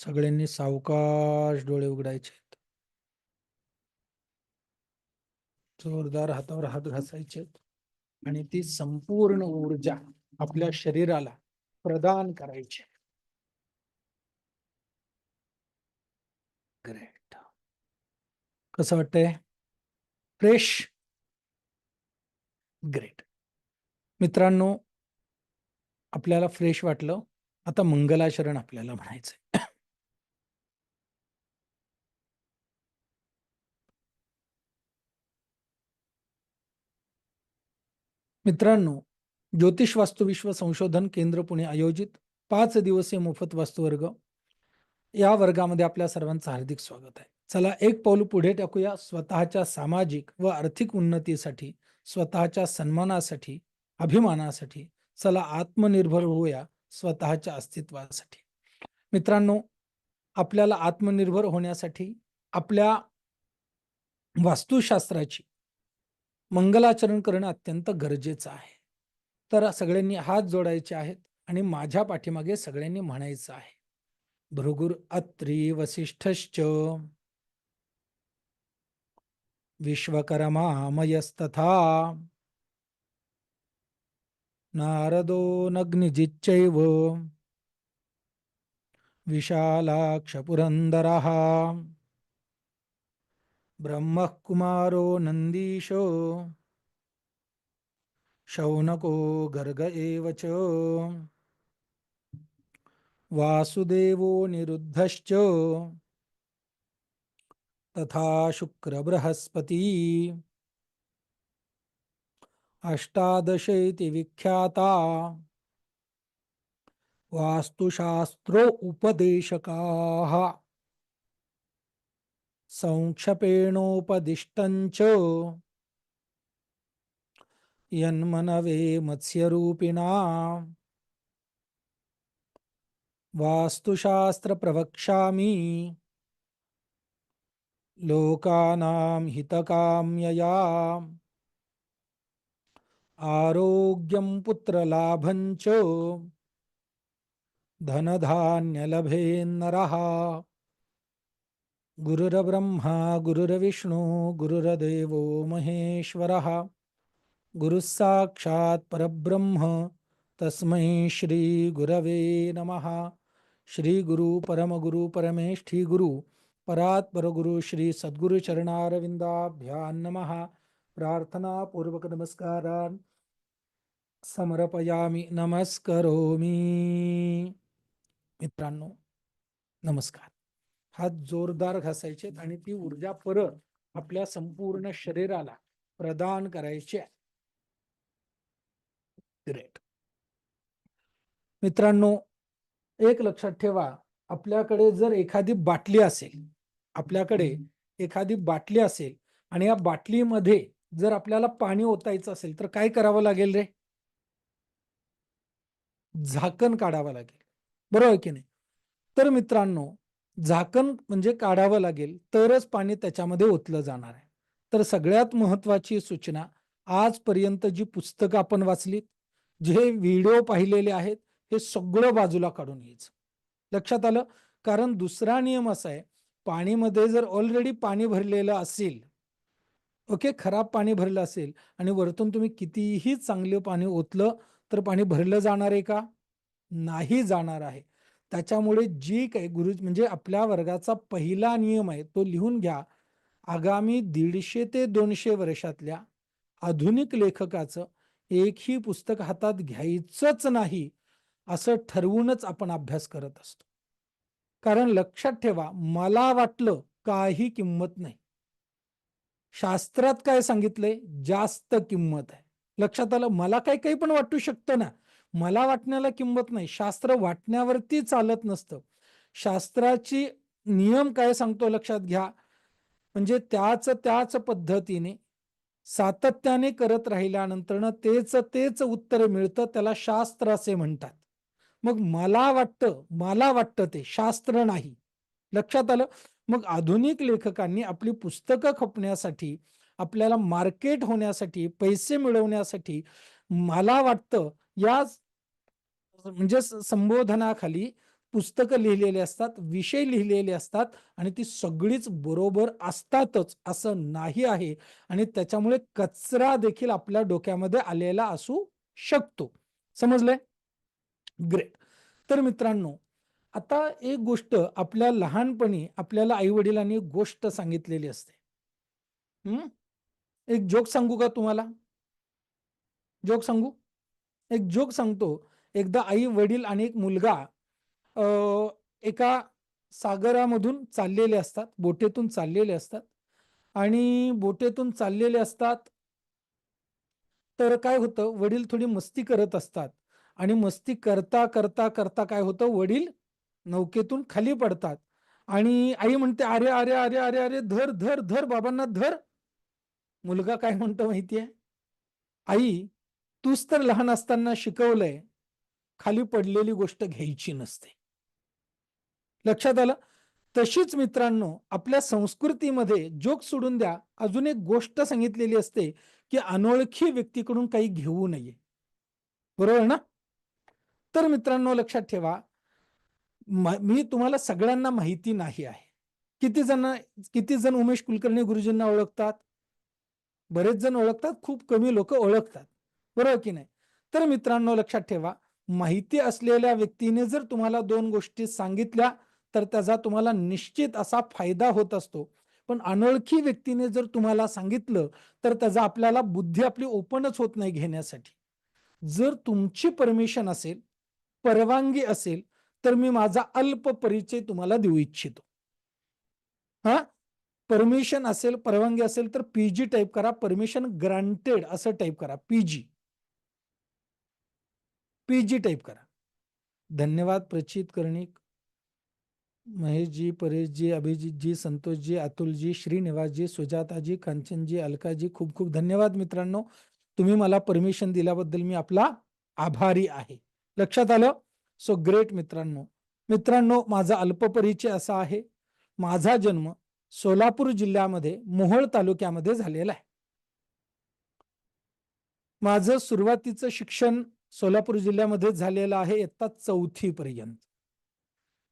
सगळ्यांनी सावकाश डोळे उघडायचे, जोरदार हातावर हात घासायचे आणि ती संपूर्ण ऊर्जा आपल्या शरीराला प्रदान करायची. ग्रेट. कसं वाटतंय? फ्रेश. ग्रेट. मित्रांनो, आपल्याला फ्रेश वाटलं, आता मंगलाचरण आपल्याला म्हणायचंय. मित्रांनो, ज्योतिष वास्तु विश्व संशोधन केंद्र पुणे आयोजित 5 दिवसीय मोफत वास्तुवर्ग या वर्गामध्ये आपल्या सर्वांचं हार्दिक स्वागत आहे. चला एक पाऊल पुढे टाकूया स्वतःच्या सामाजिक व आर्थिक उन्नतीसाठी, स्वतःच्या सन्मानासाठी, अभिमानासाठी. चला आत्मनिर्भर होऊया स्वतःच्या अस्तित्वासाठी. मित्रांनो, आपल्याला आत्मनिर्भर होण्यासाठी आपल्या वास्तुशास्त्राची मंगलाचरण करणं अत्यंत गरजेचं आहे. तर सगळ्यांनी हात जोडायचे आहेत आणि माझ्या पाठीमागे सगळ्यांनी म्हणायचं आहे, भृगुर अत्री वसिष्ठश्च विश्वकर्मामयस्तथा नारदो नग्निजिच्चैव विशालाक्ष पुरंदरः ब्रह्मः कुमारो नंदीशो शौनको गर्ग एव च वासुदेवो निरुद्धश्च तथा शुक्र बृहस्पती अष्टादशेति विख्याता वास्तुशास्त्रो उपदेशकाः संक्षेपेणोपदिष्टञ्च यन्मनवे मत्स्यरूपिणा वास्तुशास्त्र प्रवक्ष्यामि लोकानां हितकाम्यया आरोग्यं पुत्रलाभं च धनधान्यलभेन्नरः गुरुर्ब्रह्मा गुरुर्विष्णु गुरुर्देवो महेश्वरः गुरुः साक्षात् परब्रह्म तस्मै श्री गुरवे नमः. श्री गुरु परमगुरु परमेष्ठी गुरु परात्पर गुरु श्री सद्गुरु चरणारविंदाभ्यां नमः. प्रार्थना पूर्वक नमस्कारान् समर्पयामि नमस्करोमि. मित्रांनो, नमस्कार. हात जोरदार घासायचे आणि ती ऊर्जा परत आपल्या संपूर्ण शरीराला प्रदान करायची. ग्रेट. मित्रांनो, एक लक्षात ठेवा, आपल्याकडे जर एखादी बाटली असेल आणि या बाटलीमध्ये जर आपल्याला पाणी ओतायचं असेल तर काय करावं लागेल रे? झाकण काढावं लागेल, बरोबर की नाही? तर मित्रांनो, झाकण म्हणजे काढावं लागेल तरच पाणी त्याच्यामध्ये ओतलं जाणार आहे. तर सगळ्यात महत्वाची सूचना, आजपर्यंत जी पुस्तकं आपण वाचलीत, जे व्हिडिओ पाहिलेले आहेत, हे सगळं बाजूला काढून घ्यायचं. लक्षात आलं? कारण दुसरा नियम असा आहे, पाणीमध्ये जर ऑलरेडी पाणी भरलेलं असेल, ओके, खराब पाणी भरलं असेल आणि वरतून तुम्ही कितीही चांगलं पाणी ओतलं तर पाणी भरलं जाणार आहे का? नाही जाणार आहे. त्याच्यामुळे जी काही गुरु म्हणजे आपल्या वर्गाचा पहिला नियम आहे तो लिहून घ्या. आगामी 150 ते 200 वर्षातल्या आधुनिक लेखकाचं एकही पुस्तक हातात घ्यायचंच नाही असं ठरवूनच आपण अभ्यास करत असतो. कारण लक्षात ठेवा, मला वाटलं काही किंमत नाही. शास्त्रात काय सांगितलंय? जास्त किंमत आहे. लक्षात आलं? मला काही काही पण वाटू शकतं ना, मला वाटण्याला किंमत नाही. शास्त्र वाटण्यावरती चालत नसतं. शास्त्राची नियम काय सांगतो लक्षात घ्या, म्हणजे त्याच पद्धतीने सातत्याने करत राहिल्यानंतर तेच उत्तर मिळतं, त्याला शास्त्र असे म्हणतात. मग मला वाटतं ते शास्त्र नाही. लक्षात आलं? मग आधुनिक लेखकांनी आपली पुस्तकं खपण्यासाठी, आपल्याला मार्केट होण्यासाठी, पैसे मिळवण्यासाठी मला वाटतं या म्हणजे संबोधनाखाली पुस्तकं लिहिलेली असतात, विषय लिहिलेले असतात आणि ती सगळीच बरोबर असतातच असं नाही आहे. आणि त्याच्यामुळे कचरा देखील आपल्या डोक्यामध्ये आलेला असू शकतो. समजलंय? ग्रेट. तर मित्रांनो, आता एक गोष्ट आपल्या लहानपणी आपल्याला आई वडिलांनी गोष्ट सांगितलेली असते. हम्म. एक जोक सांगू का तुम्हाला? जोक सांगू? एक जोक सांगतो. एकदा आई वडील आणि एक मुलगा अ, एका सागरामधून चाललेले असतात, बोटेतून चाललेले असतात आणि बोटेतून चाललेले असतात. तर काय होतं, वडील थोडी मस्ती करत असतात आणि मस्ती करता करता करता काय होतं, वडील नौकेतून खाली पडतात आणि आई म्हणते, अरे अरे अरे अरे अरे, धर धर धर बाबांना धर. मुलगा काय म्हणतो माहितीये, आई, तूच तर लहान असताना शिकवलंय खाली पडलेली गोष्ट घ्यायची नसते. लक्षात आलं? तशीच मित्रांनो, आपल्या संस्कृतीमध्ये जोक सोडून द्या, अजून एक गोष्ट सांगितलेली असते की अनोळखी व्यक्तीकडून काही घेऊ नये. बरोबर ना? तर मित्रांनो लक्षात ठेवा, मी तुम्हाला सगळ्यांना माहिती नाही आहे. किती जण किती जण उमेश कुलकर्णी गुरुजींना ओळखतात? बरेच जण ओळखतात, खूप कमी लोक ओळखतात. बरोबर की नाही? तर मित्रांनो लक्षात ठेवा, माहिती असलेल्या व्यक्तीने जर तुम्हाला दोन गोष्टी सांगितल्या तर त्याचा तुम्हाला निश्चित असा फायदा होत असतो. पण अनोळखी व्यक्तीने जर तुम्हाला सांगितलं तर त्याचा आपल्याला बुद्धी आपली ओपनच होत नाही घेण्यासाठी. जर तुमची परमिशन असेल, परवानगी असेल, तर मी माझा अल्प परिचय तुम्हाला देऊ इच्छितो. हा, परमिशन असेल, परवानगी असेल तर पीजी टाईप करा, परमिशन ग्रांटेड असं टाईप करा, पीजी. पीजी टाईप करा. धन्यवाद प्रचित कर्णिक, महेशजी, परेशजी, अभिजितजी, संतोषजी, अतुलजी, श्रीनिवासजी, सुजाताजी, कांचनजी, अलकाजी, खूप खूप धन्यवाद मित्रांनो. तुम्ही मला परमिशन दिल्याबद्दल मी आपला आभारी आहे. लक्षात आलं? सो ग्रेट मित्रांनो. मित्रांनो, माझा अल्पपरिचय असा आहे. माझा जन्म सोलापूर जिल्ह्यामध्ये मोहोळ तालुक्यामध्ये झालेला आहे. माझं सुरुवातीचं शिक्षण सोलापूर जिल्ह्यामध्ये झालेलं आहे इयत्ता 4थी पर्यंत.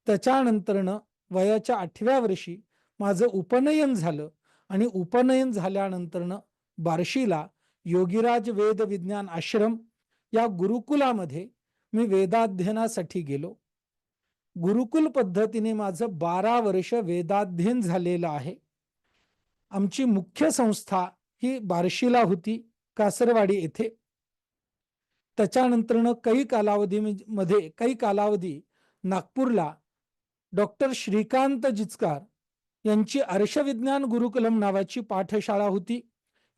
त्याच्यानंतरनं वयाच्या 8व्या वर्षी माझं उपनयन झालं आणि उपनयन झाल्यानंतरनं बार्शीला योगीराज वेद विज्ञान आश्रम या गुरुकुलामध्ये मी वेदाध्ययनासाठी गेलो. गुरुकुल पद्धतीने माझं 12 वर्ष वेदाध्ययन झालेलं आहे. आमची मुख्य संस्था ही बार्शीला होती, कासरवाडी येथे. त्याच्यानंतरनं काही कालावधी नागपूरला डॉक्टर श्रीकांत जिचकार यांची अर्षविज्ञान गुरुकुलम नावाची पाठशाळा होती.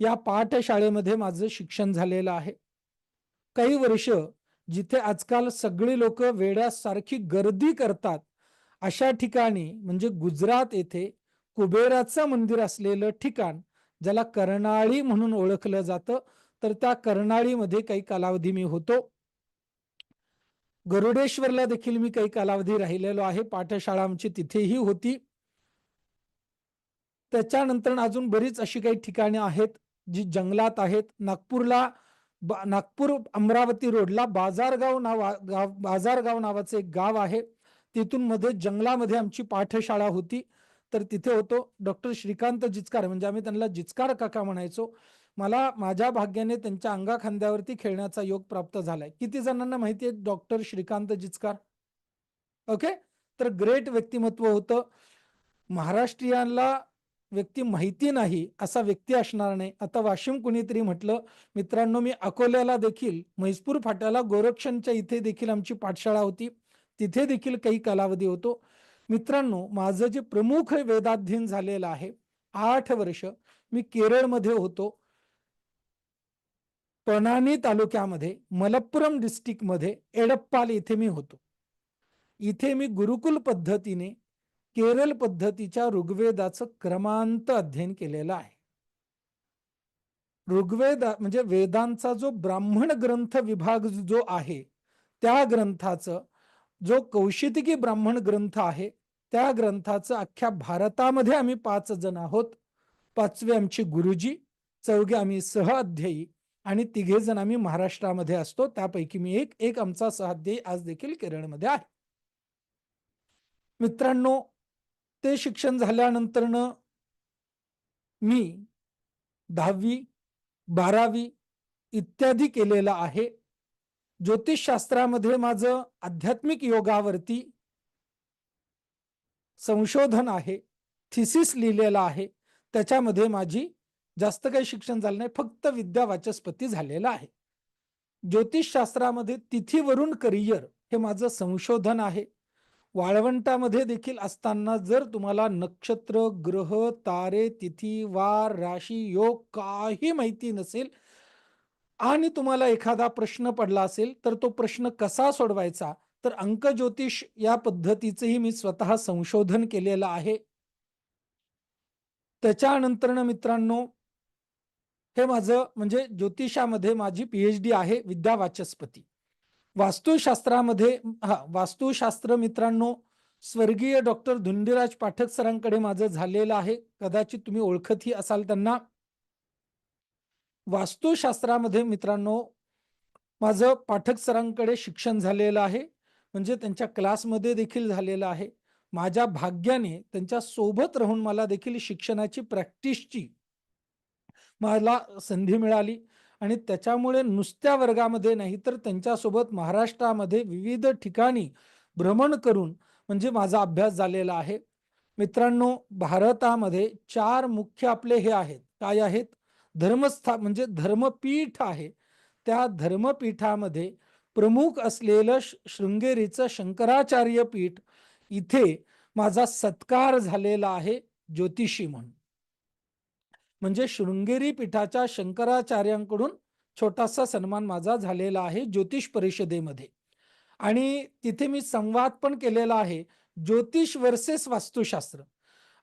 या पाठशाळेमध्ये माझं शिक्षण झालेलं आहे. काही वर्ष जिथे आजकाल सगळे लोक वेड्यासारखी गर्दी करतात अशा ठिकाणी म्हणजे गुजरात येथे कुबेराचं मंदिर असलेलं ठिकाण, ज्याला कर्नाळी म्हणून ओळखलं जातं, तर त्या कर्नाळीमध्ये काही कालावधी मी होतो. गरुडेश्वरला देखील मी काही कालावधी राहिलेलो आहे. पाठशाळा आमची तिथेही होती. त्याच्यानंतर अजून बरीच अशी काही ठिकाणे आहेत जी जंगलात आहेत. नागपूर अमरावती रोडला बाजारगाव नावाचं एक गाव आहे. तिथून मध्ये जंगलामध्ये आमची पाठशाळा होती. तर तिथे होतो. डॉक्टर श्रीकांत जिचकार, म्हणजे आम्ही त्यांना जिचकार काका म्हणायचो. मला माझ्या भाग्याने त्यांच्या अंगाखांद्यावरती खेळण्याचा योग प्राप्त झालाय. किती जणांना माहिती आहे डॉक्टर श्रीकांत जिचकार? ओके. तर ग्रेट व्यक्तिमत्व होतं. महाराष्ट्रीयांना व्यक्ती माहिती नाही असा व्यक्ती असणार नाही. आता वाशिम कुणीतरी म्हटलं, मित्रांनो मी अकोल्याला देखील म्हैसपूर फाट्याला गोरक्षणच्या इथे देखील आमची पाठशाळा होती. तिथे देखील काही कालावधी होतो. मित्रांनो, माझं जे प्रमुख वेदाध्ययन झालेलं आहे, 8 वर्ष मी केरळमध्ये होतो. पनानी तालुक्यामध्ये मलप्पुरम डिस्ट्रिक्टमध्ये एडप्पाल इथे मी होतो. इथे मी गुरुकुल पद्धतीने केरळ पद्धतीच्या ऋग्वेदाचं क्रमांत अध्ययन केलेलं आहे. ऋग्वेद म्हणजे वेदांचा जो ब्राह्मण ग्रंथ विभाग जो आहे, त्या ग्रंथाचं जो कौशितिकी ब्राह्मण ग्रंथ आहे, त्या ग्रंथाचं अख्ख्या भारतामध्ये आम्ही 5 जण आहोत. 5वे आमचे गुरुजी, 4घे आम्ही सहअध्यायी आणि 3घे जण आम्ही महाराष्ट्रामध्ये असतो. त्यापैकी मी एक आमचा सहअध्यायी आज देखील केरळमध्ये आहे. मित्रांनो, ते शिक्षण झाल्यानंतरनं मी 10वी 12वी इत्यादी केलेलं आहे. ज्योतिषशास्त्रामध्ये माझं आध्यात्मिक योगावरती संशोधन आहे, थिसिस लिहिलेला आहे. त्याच्यामध्ये माझी जास्त काही शिक्षण झालं नाही, फक्त विद्या वाचस्पती झालेलं आहे. ज्योतिषशास्त्रामध्ये तिथीवरून करिअर हे माझं संशोधन आहे. वाळवंटामध्ये देखील असताना जर तुम्हाला नक्षत्र, ग्रह, तारे, तिथी, वार, राशी, योग काही माहिती नसेल आणि तुम्हाला एखादा प्रश्न पडला असेल तर तो प्रश्न कसा सोडवायचा, तर अंक ज्योतिष या पद्धतीचंही मी स्वतः संशोधन केलेलं आहे. त्याच्यानंतर मित्रांनो, हे माझं म्हणजे ज्योतिषामध्ये माझी PhD आहे विद्या वाचस्पती. वास्तुशास्त्रामध्ये वास्तुशास्त्र मित्रांनो, स्वर्गीय डॉक्टर धुंडीराज पाठक सरांकडे माझं झालेलं आहे. कदाचित तुम्ही ओळखतही असाल त्यांना. वास्तुशास्त्रामध्ये मित्रांनो माझं पाठक सरांकडे शिक्षण झालेलं आहे, म्हणजे त्यांच्या क्लासमध्ये देखील झालेलं आहे. माझ्या भाग्याने त्यांच्या सोबत राहून मला देखील शिक्षणाची प्रॅक्टिसची मला संधी मिळाली आणि त्याच्यामुळे नुसत्या वर्गामध्ये नाही तर त्यांच्यासोबत महाराष्ट्रामध्ये विविध ठिकाणी भ्रमण करून म्हणजे माझा अभ्यास झालेला आहे. मित्रांनो, भारतामध्ये 4 मुख्य आपले हे आहेत, काय आहेत, म्हणजे धर्मपीठ आहे. त्या धर्मपीठामध्ये प्रमुख असलेलं शृंगेरीचं शंकराचार्य पीठ, इथे माझा सत्कार झालेला आहे ज्योतिषी म्हणून. म्हणजे शृंगेरी पीठाच्या शंकराचार्यांकडून छोटासा सन्मान माझा झालेला आहे ज्योतिष परिषदेमध्ये. आणि तिथे मी संवाद पण केलेला आहे, ज्योतिष वर्सेस वास्तुशास्त्र.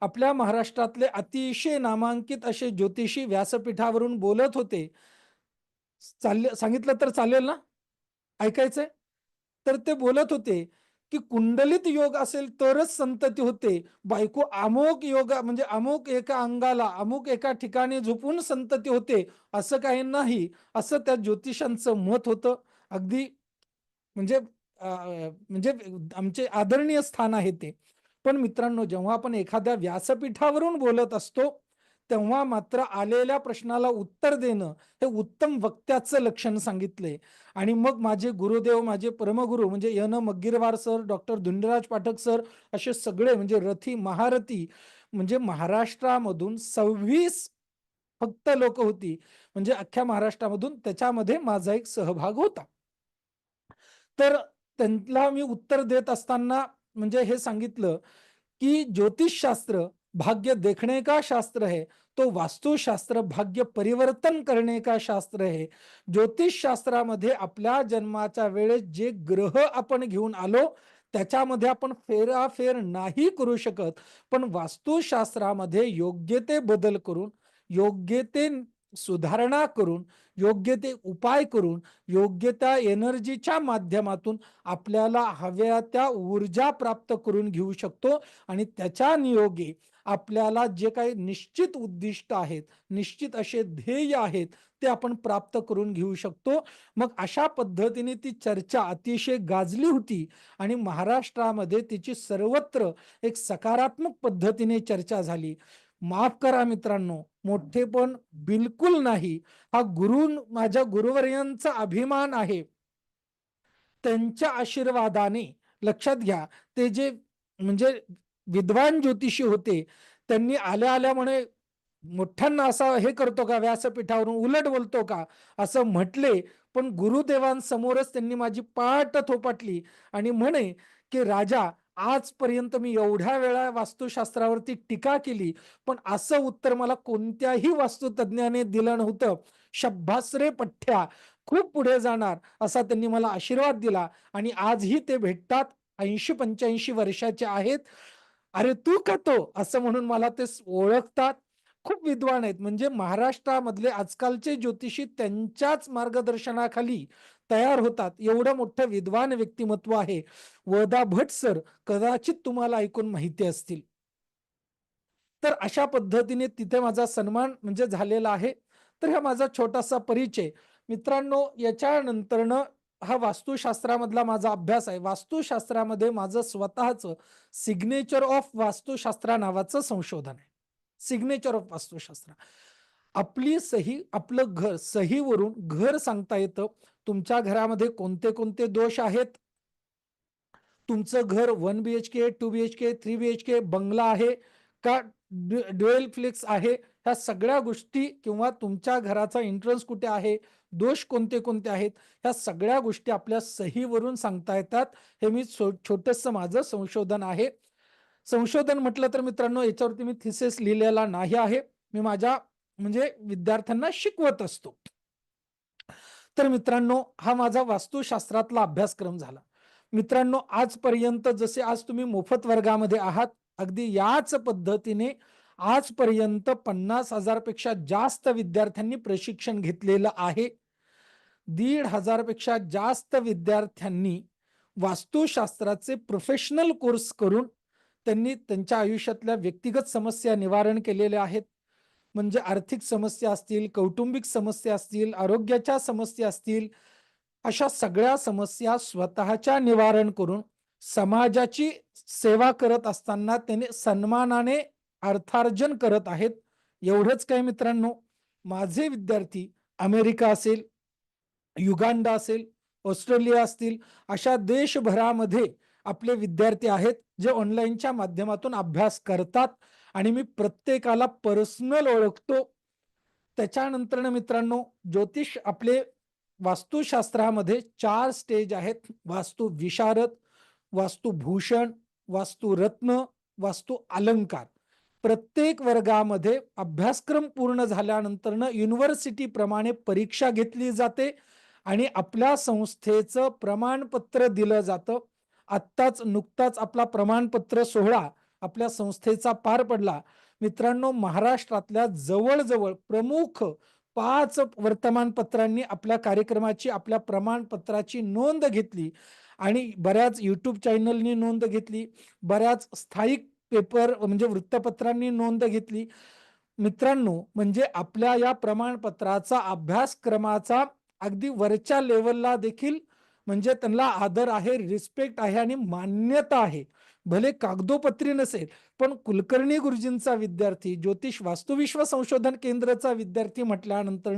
आपल्या महाराष्ट्रातले अतिशय नामांकित असे ज्योतिषी व्यासपीठावरून बोलत होते. सांगितलं तर चालेल ना? ऐकायचंय? तर ते बोलत होते की कुंडलित योग असेल तरच संतती होते. बायको अमुक योग म्हणजे अमुक एका अंगाला अमुक एका ठिकाणी झोपून संतती होते असं काही नाही, असं त्या ज्योतिषांचं मत होतं. अगदी म्हणजे म्हणजे आमचे आदरणीय स्थान आहे ते. पण मित्रांनो, जेव्हा आपण एखाद्या व्यासपीठावरून बोलत असतो तेव्हा मात्र आलेल्या प्रश्नाला उत्तर देणं हे उत्तम वक्त्याचं लक्षण सांगितलंय. आणि मग माझे गुरुदेव, माझे परमगुरु म्हणजे Maggirwar sir, doctor Dhundraj Pathak sir, असे सगळे म्हणजे रथी महारथी, म्हणजे महाराष्ट्रामधून 26 फक्त लोक होती, म्हणजे अख्ख्या महाराष्ट्रामधून, त्याच्यामध्ये माझा एक सहभाग होता. तर त्यांना मी उत्तर देत असताना म्हणजे हे सांगितलं कि ज्योतिषशास्त्र भाग्य देखने का शास्त्र है, तो वास्तुशास्त्र भाग्य परिवर्तन करने का शास्त्र है. ज्योतिष शास्त्रामध्ये आपल्या जन्माच्या वेळेस जे ग्रह आपण घेऊन आलो त्याच्यामध्ये आपण फेराफेर नाही करू शकत, पण वास्तुशास्त्रामध्ये योग्य ते बदल करून, योग्य ते सुधारणा करून, योग्य ते उपाय करून, योग्य त्या एनर्जीच्या माध्यमातून आपल्याला हव्या त्या ऊर्जा प्राप्त करून घेऊ शकतो. आणि त्याच्या नियोगे आपल्याला जे काही निश्चित उद्दिष्ट आहेत, निश्चित असे ध्येय आहेत, ते आपण प्राप्त करून घेऊ शकतो. मग अशा पद्धतीने ती चर्चा अतिशय गाजली होती आणि महाराष्ट्रामध्ये तिची सर्वत्र एक सकारात्मक पद्धतीने चर्चा झाली. माफ करा मित्रांनो, मोठेपण बिलकुल नाही, हा माझ्या गुरुवर्यांचा अभिमान आहे. त्यांच्या आशीर्वादाने, लक्षात घ्या, ते जे म्हणजे विद्वान ज्योतिषी होते, त्यांनी आल्या आल्या म्हणे मोठ्यांना असा हे करतो का, व्यासपीठावरून उलट बोलतो का असं म्हटले, पण गुरुदेवांसमोरच त्यांनी माझी पाठ थोपटली आणि म्हणे की राजा, आजपर्यंत मी एवढ्या वेळा वास्तुशास्त्रावरती टीका केली, पण असं उत्तर मला कोणत्याही वास्तुतज्ञाने दिलं नव्हतं. शब्बास रे पठ्ठ्या, खूप पुढे जाणार असा त्यांनी मला आशीर्वाद दिला. आणि आजही ते भेटतात, 80-85 वर्षाचे आहेत. अरे तू का तो, असं म्हणून मला ते ओळखतात. खूप विद्वान आहेत, म्हणजे महाराष्ट्रामधले आजकालचे ज्योतिषी त्यांच्याच मार्गदर्शनाखाली तयार होतात, एवढं मोठं विद्वान व्यक्तिमत्व आहे. वदा भट सर कदाचित तुम्हाला ऐकून माहिती असतील. तर अशा पद्धतीने तिथे माझा सन्मान म्हणजे झालेला आहे. तर हा माझा छोटासा परिचय. मित्रांनो, याच्यानंतरनं हा वास्तुशास्त्रामधला माझा अभ्यास आहे. वास्तुशास्त्रामध्ये माझं स्वतःचं सिग्नेचर ऑफ वास्तुशास्त्र नावाचं संशोधन आहे. सिग्नेचर ऑफ वास्तुशास्त्र. आपली सही, आपलं घर, सहीवरून घर सांगता येतं. तुमच्या घरामध्ये कोणते कोणते दोष आहेत. तुमचं घर 1 BHK, 2 BHK, 3 BHK बंगला आहे का ड्युएल फ्लेक्स आहे, ह्या सगळ्या गोष्टी, किंवा तुमच्या घराचा एंट्रन्स कुठे आहे, दोष कोणते कोणते आहेत, ह्या सगळ्या गोष्टी आपल्या सहीवरून सांगता येतात. हे मी छोटंसं माझं संशोधन आहे. संशोधन म्हटलं तर मित्रांनो, याच्यावरती मी थिसिस लिहिलेला नाही आहे. मी माझ्या म्हणजे विद्यार्थ्यांना शिकवत असतो. तर मित्रांनो, हा माझा वास्तुशास्त्रातला अभ्यासक्रम झाला. मित्रांनो, आजपर्यंत जसे आज तुम्ही मोफत वर्गामध्ये आहात, अगदी याच पद्धतीने आजपर्यंत 50,000 पेक्षा जास्त विद्यार्थ्यांनी प्रशिक्षण घेतलेलं आहे. 1,500 पेक्षा जास्त विद्यार्थ्यांनी वास्तुशास्त्राचे प्रोफेशनल कोर्स करून त्यांनी त्यांच्या आयुष्यातल्या व्यक्तिगत समस्या निवारण केलेल्या आहेत. म्हणजे आर्थिक समस्या असतील, कौटुंबिक समस्या असतील, आरोग्याच्या समस्या असतील, अशा सगळ्या समस्या स्वतःच्या निवारण करून समाजाची सेवा करत असताना त्याने सन्मानाने अर्थार्जन करत आहेत. एवढंच काय मित्रांनो, माझे विद्यार्थी अमेरिका असेल, युगांडा असेल, ऑस्ट्रेलिया असतील, अशा देशभरामध्ये आपले विद्यार्थी आहेत जे ऑनलाईनच्या माध्यमातून अभ्यास करतात आणि मी प्रत्येकाला पर्सनल ओळखतो. त्याच्यानंतर मित्रांनो, ज्योतिष आपले वास्तुशास्त्रामध्ये 4 स्टेज आहेत. वास्तु विशारद, वास्तुभूषण, वास्तुरत्न, वास्तु अलंकार. प्रत्येक वर्गामध्ये अभ्यासक्रम पूर्ण झाल्यानंतर युनिव्हर्सिटी प्रमाणे परीक्षा घेतली जाते आणि आपल्या संस्थेचं प्रमाणपत्र दिलं जातं. आत्ताच नुकताच आपला प्रमाणपत्र सोहळा आपल्या संस्थेचा पार पडला. मित्रांनो, महाराष्ट्रातल्या जवळजवळ प्रमुख 5 वर्तमानपत्रांनी आपल्या कार्यक्रमाची, आपल्या प्रमाणपत्राची नोंद घेतली आणि बऱ्याच युट्यूब चॅनलनी नोंद घेतली, बऱ्याच स्थायिक पेपर म्हणजे वृत्तपत्रांनी नोंद घेतली. मित्रांनो, म्हणजे आपल्या या प्रमाणपत्राचा, अभ्यासक्रमाचा अगदी वरच्या लेवलला देखील म्हणजे त्यांना आदर आहे, रिस्पेक्ट आहे आणि मान्यता आहे. भले कागदोपत्री नसेल, पण कुलकर्णी गुरुजींचा विद्यार्थी, ज्योतिष वास्तुविश्व संशोधन केंद्राचा विद्यार्थी म्हटल्यानंतर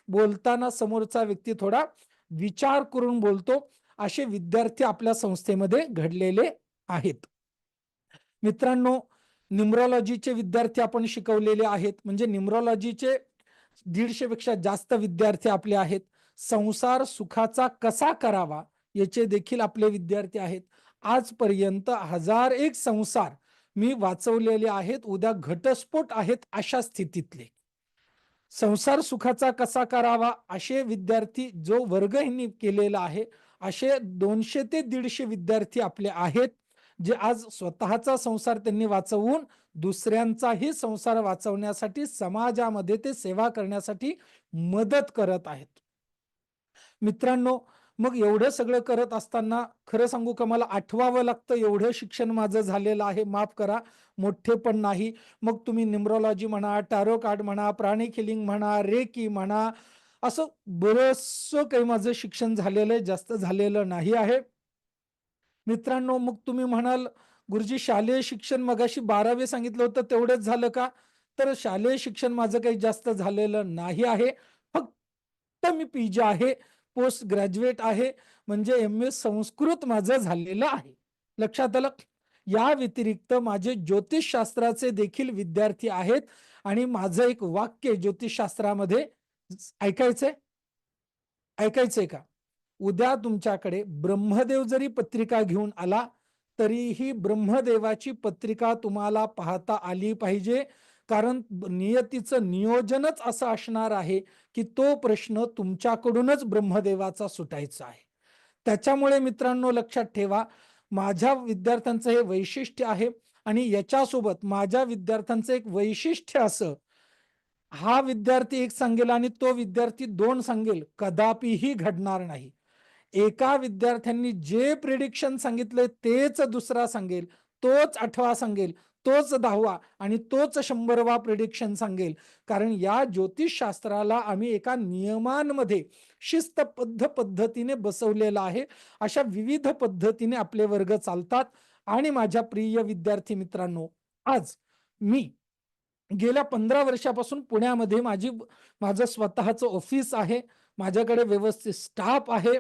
बोलताना समोरचा व्यक्ती थोडा विचार करून बोलतो. असे विद्यार्थी आपल्या संस्थेमध्ये घडलेले आहेत. मित्रांनो, न्यूमरॉलॉजीचे विद्यार्थी आपण शिकवलेले आहेत. म्हणजे न्यूमरॉलॉजीचे 150 पेक्षा जास्त विद्यार्थी आपले आहेत. संसार सुखाचा कसा करावा याचे देखील आपले विद्यार्थी आहेत. आजपर्यंत 1001 संसार मी वाचवलेले आहेत. उद्या घटस्फोट आहेत अशा स्थितीतले. संसार सुखाचा कसा करावा असे विद्यार्थी जो वर्ग यांनी केलेला आहे, असे 200 ते 150 विद्यार्थी आपले आहेत जे आज स्वतःचा संसार त्यांनी वाचवून दुसऱ्यांचाही संसार वाचवण्यासाठी, समाजामध्ये ते सेवा करण्यासाठी मदत करत आहेत. मित्रांनो, मग एवढं सगळं करत असताना खरं सांगू का, मला आठवावं लागतं. एवढं शिक्षण माझं झालेलं आहे, माफ करा, मोठे पण नाही. मग तुम्ही न्यूमरॉलॉजी म्हणा, टॅरो कार्ड म्हणा, प्राणिक हिलिंग म्हणा, रेकी म्हणा, असं बरंचसं काही माझं शिक्षण झालेलं आहे, जास्त झालेलं नाही आहे. मित्रांनो, मग तुम्ही म्हणाल, गुरुजी शालेय शिक्षण मगाशी 12वी सांगितलं होतं तेवढंच झालं का? तर शालेय शिक्षण माझं काही जास्त झालेलं नाही आहे. फक्त मी PG आहे, पोस्ट ग्रॅज्युएट आहे, म्हणजे MA संस्कृत माझं झालेलं आहे. लक्षात आलं? या व्यतिरिक्त माझे ज्योतिषशास्त्राचे देखील विद्यार्थी आहेत आणि माझं एक वाक्य ज्योतिषशास्त्रामध्ये ऐकायचंय का? उद्या तुमच्याकडे ब्रह्मदेव जरी पत्रिका घेऊन आला तरीही ब्रह्मदेवाची पत्रिका तुम्हाला पाहता आली पाहिजे. कारण नियतीचं नियोजनच असं असणार आहे की तो प्रश्न तुमच्याकडूनच ब्रह्मदेवाचा सुटायचा आहे. त्याच्यामुळे मित्रांनो, लक्षात ठेवा, माझ्या विद्यार्थ्यांचं हे वैशिष्ट्य आहे. आणि याच्यासोबत माझ्या विद्यार्थ्यांचं एक वैशिष्ट्य असं, हा विद्यार्थी एक सांगेल आणि तो विद्यार्थी 2 सांगेल, कदापिही घडणार नाही. एका विद्यार्थ्यांनी जे प्रिडिक्शन सांगितलंय तेच दुसरा सांगेल, तोच 8वा सांगेल, तोच 10वा आणि तोच 100वा प्रिडिक्शन सांगेल. कारण या ज्योतिषशास्त्राला आम्ही एका नियमांमध्ये शिस्तबद्ध पद्धतीने बसवलेलं आहे. अशा विविध पद्धतीने आपले वर्ग चालतात. आणि माझ्या प्रिय विद्यार्थी मित्रांनो, आज मी गेल्या 15 वर्षापासून पुण्यामध्ये माझं स्वतःचं ऑफिस आहे. माझ्याकडे व्यवस्थित स्टाफ आहे.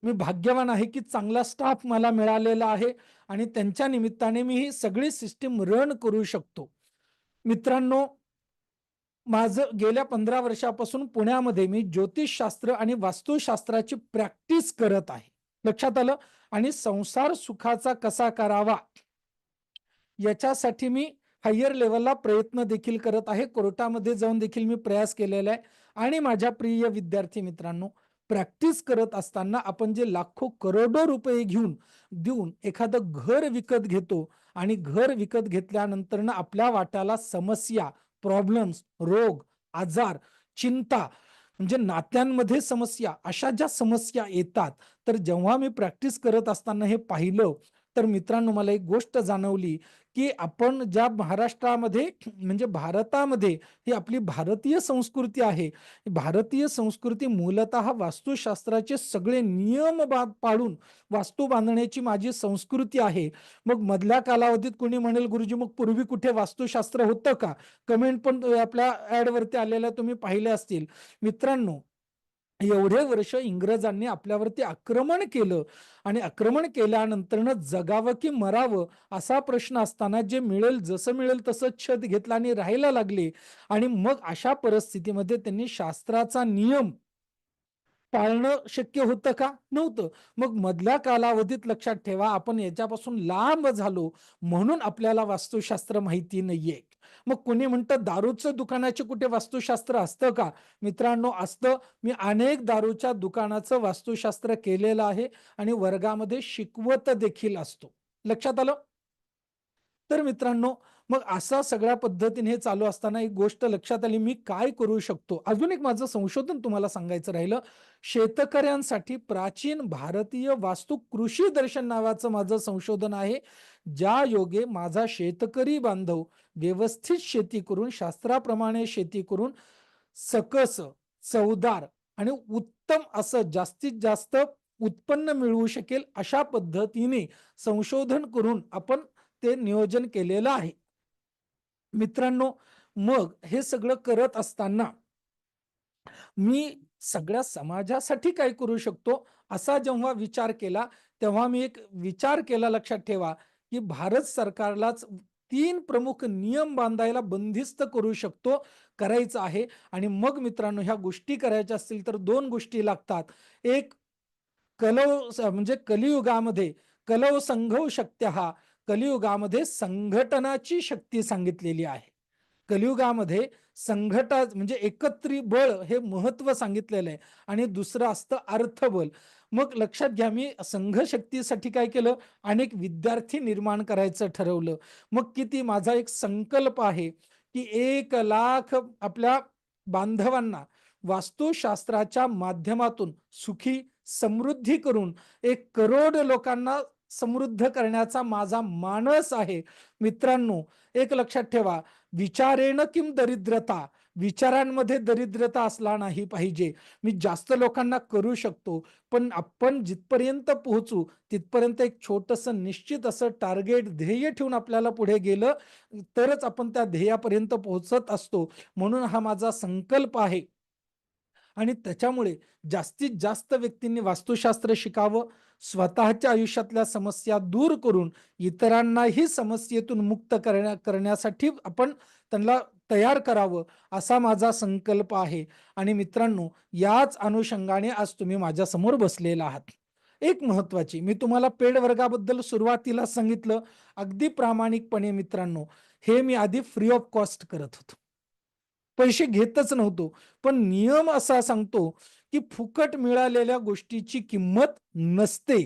मी भाग्यवान आहे की चांगला स्टाफ मला मिळालेला आहे आणि त्यांच्या निमित्ताने मी ही सगळी सिस्टीम रन करू शकतो. मित्रांनो, माझं गेल्या 15 वर्षापासून पुण्यामध्ये मी ज्योतिषशास्त्र आणि वास्तुशास्त्राची प्रॅक्टिस करत आहे. लक्षात आलं? आणि संसार सुखाचा कसा करावा याच्यासाठी मी हायर लेवलला प्रयत्न देखील करत आहे. कोर्टामध्ये जाऊन देखील मी प्रयास केलेला आहे. आणि माझ्या प्रिय विद्यार्थी मित्रांनो, प्रॅक्टिस करत असताना आपण जे लाखो करोडो रुपये देऊन एखादं घर विकत घेतो आणि घर विकत घेतल्यानंतर आपल्या वाट्याला समस्या, प्रॉब्लेम्स, रोग, आजार, चिंता, म्हणजे नात्यांमध्ये समस्या, अशा ज्या समस्या येतात, तर जेव्हा मी प्रॅक्टिस करत असताना हे पाहिलं, तर मित्रांनो मला एक गोष्ट जाणवली की आपण ज्या महाराष्ट्रामध्ये म्हणजे भारतामध्ये ही आपली भारतीय संस्कृती आहे. भारतीय संस्कृती मूलतः वास्तुशास्त्राचे सगळे नियम पाळून वास्तू बांधण्याची माझी संस्कृती आहे. मग मधल्या कालावधीत कोणी म्हणेल, गुरुजी मग पूर्वी कुठे वास्तुशास्त्र होतं का? कमेंट पण आपल्या ऍड वरती आलेल्या तुम्ही पाहिले असतील. मित्रांनो, एवढे वर्ष इंग्रजांनी आपल्यावरती आक्रमण केलं आणि आक्रमण केल्यानंतर जगावं की मरावं असा प्रश्न असताना जे मिळेल, जसं मिळेल तसं छत घेतलं आणि राहायला लागले. आणि मग अशा परिस्थितीमध्ये त्यांनी शास्त्राचा नियम पाळणं शक्य होतं का? नव्हतं. मग मधल्या कालावधीत लक्षात ठेवा, आपण याच्यापासून लांब झालो म्हणून आपल्याला वास्तुशास्त्र माहिती नाहीये. मग कोणी म्हणतं दारूचं दुकानाचे कुठे वास्तुशास्त्र असतं का? मित्रांनो, असतं. मी अनेक दारूच्या दुकानाचं वास्तुशास्त्र केलेलं आहे आणि वर्गामध्ये शिकवत देखील असतो. लक्षात आलं? तर मित्रांनो, मग असा सगळ्या पद्धतीने हे चालू असताना एक गोष्ट लक्षात आली, मी काय करू शकतो? अजून एक माझं संशोधन तुम्हाला सांगायचं राहिलं. शेतकऱ्यांसाठी प्राचीन भारतीय वास्तू कृषी दर्शन नावाचं माझं संशोधन आहे. ज्या योगे माझा शेतकरी बांधव व्यवस्थित शेती करून, शास्त्राप्रमाणे शेती करून सकस, चवदार आणि उत्तम असं जास्तीत जास्त उत्पन्न मिळवू शकेल, अशा पद्धतीने संशोधन करून आपण ते नियोजन केलेलं आहे. मित्रांनो, मग हे सगळं करत असताना मी सगळ्या समाजासाठी काय करू शकतो असा जेव्हा विचार केला, तेव्हा मी एक विचार केला, लक्षात ठेवा, की भारत सरकारलाच 3 प्रमुख नियम बांधायला बंदिस्त करू शकतो, करायचं आहे. आणि मग मित्रांनो, ह्या गोष्टी करायच्या असतील तर 2 गोष्टी लागतात. एक, म्हणजे कलियुगामध्ये कलौ संघौ शक्त्यः, कलियुगामध्ये संघटनाची शक्ती सांगितलेली आहे. कलियुगामध्ये म्हणजे एकत्रित बळ हे महत्व सांगितलेलं आहे. आणि दुसरं असतं अर्थबल. मग लक्षात घ्या, मी संघशक्तीसाठी काय केलं, अनेक विद्यार्थी निर्माण करायचं ठरवलं. मग किती, माझा एक संकल्प आहे की 1,00,000 आपल्या बांधवांना वास्तुशास्त्राच्या माध्यमातून सुखी समृद्धी करून 1 करोड लोकांना समृद्ध करण्याचा माझा मानस आहे. मित्रांनो, एक लक्षात ठेवा, विचारेण किम दरिद्रता, विचारांमध्ये दरिद्रता असला नाही पाहिजे. मी जास्त लोकांना करू शकतो, पण आपण जिथपर्यंत पोहोचू तिथपर्यंत एक छोटंसं निश्चित असं टार्गेट, ध्येय ठेवून आपल्याला पुढे गेलं तरच आपण त्या ध्येयापर्यंत पोहोचत असतो. म्हणून हा माझा संकल्प आहे. आणि त्याच्यामुळे जास्तीत जास्त व्यक्तींनी वास्तुशास्त्र शिकावं, स्वतःच्या आयुष्यातल्या समस्या दूर करून इतरांनाही समस्येतून मुक्त करण्यासाठी आपण त्यांना तयार करावं, असा माझा संकल्प आहे. आणि मित्रांनो, याच अनुषंगाने आज तुम्ही माझ्यासमोर बसलेला आहात. एक महत्वाची, मी तुम्हाला पेड वर्गाबद्दल सुरुवातीला सांगितलं, अगदी प्रामाणिकपणे मित्रांनो, हे मी आधी फ्री ऑफ कॉस्ट करत होतो, पैसे घेतच नव्हतो. पण नियम असा सांगतो की फुकट मिळालेल्या गोष्टीची किंमत नसते.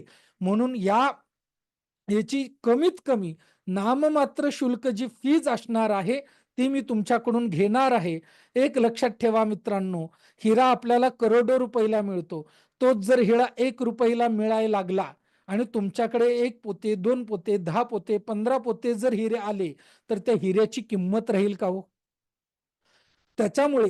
म्हणून याची कमीत कमी नाममात्र शुल्क जी फीज असणार आहे ती मी तुमच्याकडून घेणार आहे. एक लक्षात ठेवा मित्रांनो, हिरा आपल्याला करोडो रुपयाला मिळतो. तोच जर हिरा 1 रुपयाला मिळायला लागला आणि तुमच्याकडे 1 पोते, 2 पोते, 10 पोते, 15 पोते जर हिरे आले तर त्या हिऱ्याची किंमत राहील का हो? त्याच्यामुळे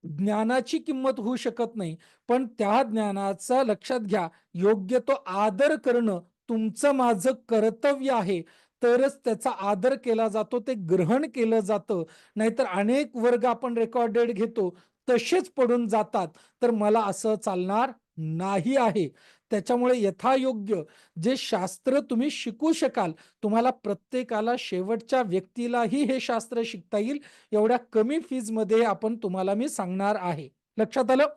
ज्ञानाची किंमत होऊ शकत नाही, पण त्या ज्ञानाचा लक्षात घ्या, योग्य तो आदर करणं तुमचं माझं कर्तव्य आहे. तरच त्याचा आदर केला जातो, ते ग्रहण केलं जातं. नाहीतर अनेक वर्ग आपण रेकॉर्डेड घेतो, तसेच पडून जातात. तर मला असं चालणार नाही आहे. त्याच्यामुळे यथायोग्य जे शास्त्र तुम्ही शिकू शकाल, तुम्हाला प्रत्येकाला, शेवटच्या व्यक्तीलाही हे शास्त्र शिकता येईल, एवढ्या कमी फीजमध्ये आपण तुम्हाला मी सांगणार आहे. लक्षात आलं?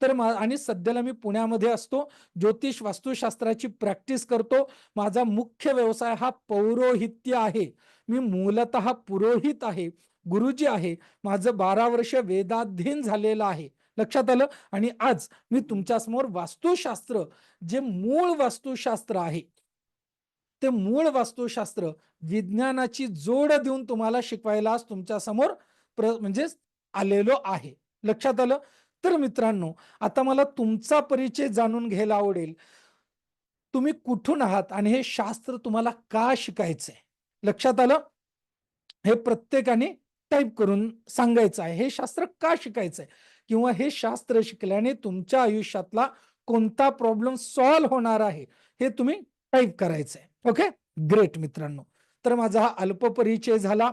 तर आणि सध्याला मी पुण्यामध्ये असतो, ज्योतिष वास्तुशास्त्राची प्रॅक्टिस करतो. माझा मुख्य व्यवसाय हा पौरोहित्य आहे. मी मूलतः पुरोहित आहे, गुरुजी आहे. माझं 12 वर्ष वेदाध्ययन झालेलं आहे. लक्षात आलं? आणि आज मी तुमच्यासमोर वास्तुशास्त्र, जे मूळ वास्तुशास्त्र आहे, ते मूळ वास्तुशास्त्र विज्ञानाची जोड देऊन तुम्हाला शिकवायला आज तुमच्या समोर म्हणजे आलेलो आहे. लक्षात आलं? तर मित्रांनो, आता मला तुमचा परिचय जाणून घ्यायला आवडेल. तुम्ही कुठून आहात आणि हे शास्त्र तुम्हाला का शिकायचंय? लक्षात आलं? हे प्रत्येकाने टाईप करून सांगायचं आहे. हे शास्त्र का शिकायचंय? किंवा हे शास्त्र शिकल्याने तुमच्या आयुष्यातला कोणता प्रॉब्लेम सॉल्व्ह होणार आहे, हे तुम्ही टाईप करायचंय. ओके, ग्रेट मित्रांनो. तर माझा हा अल्प परिचय झाला.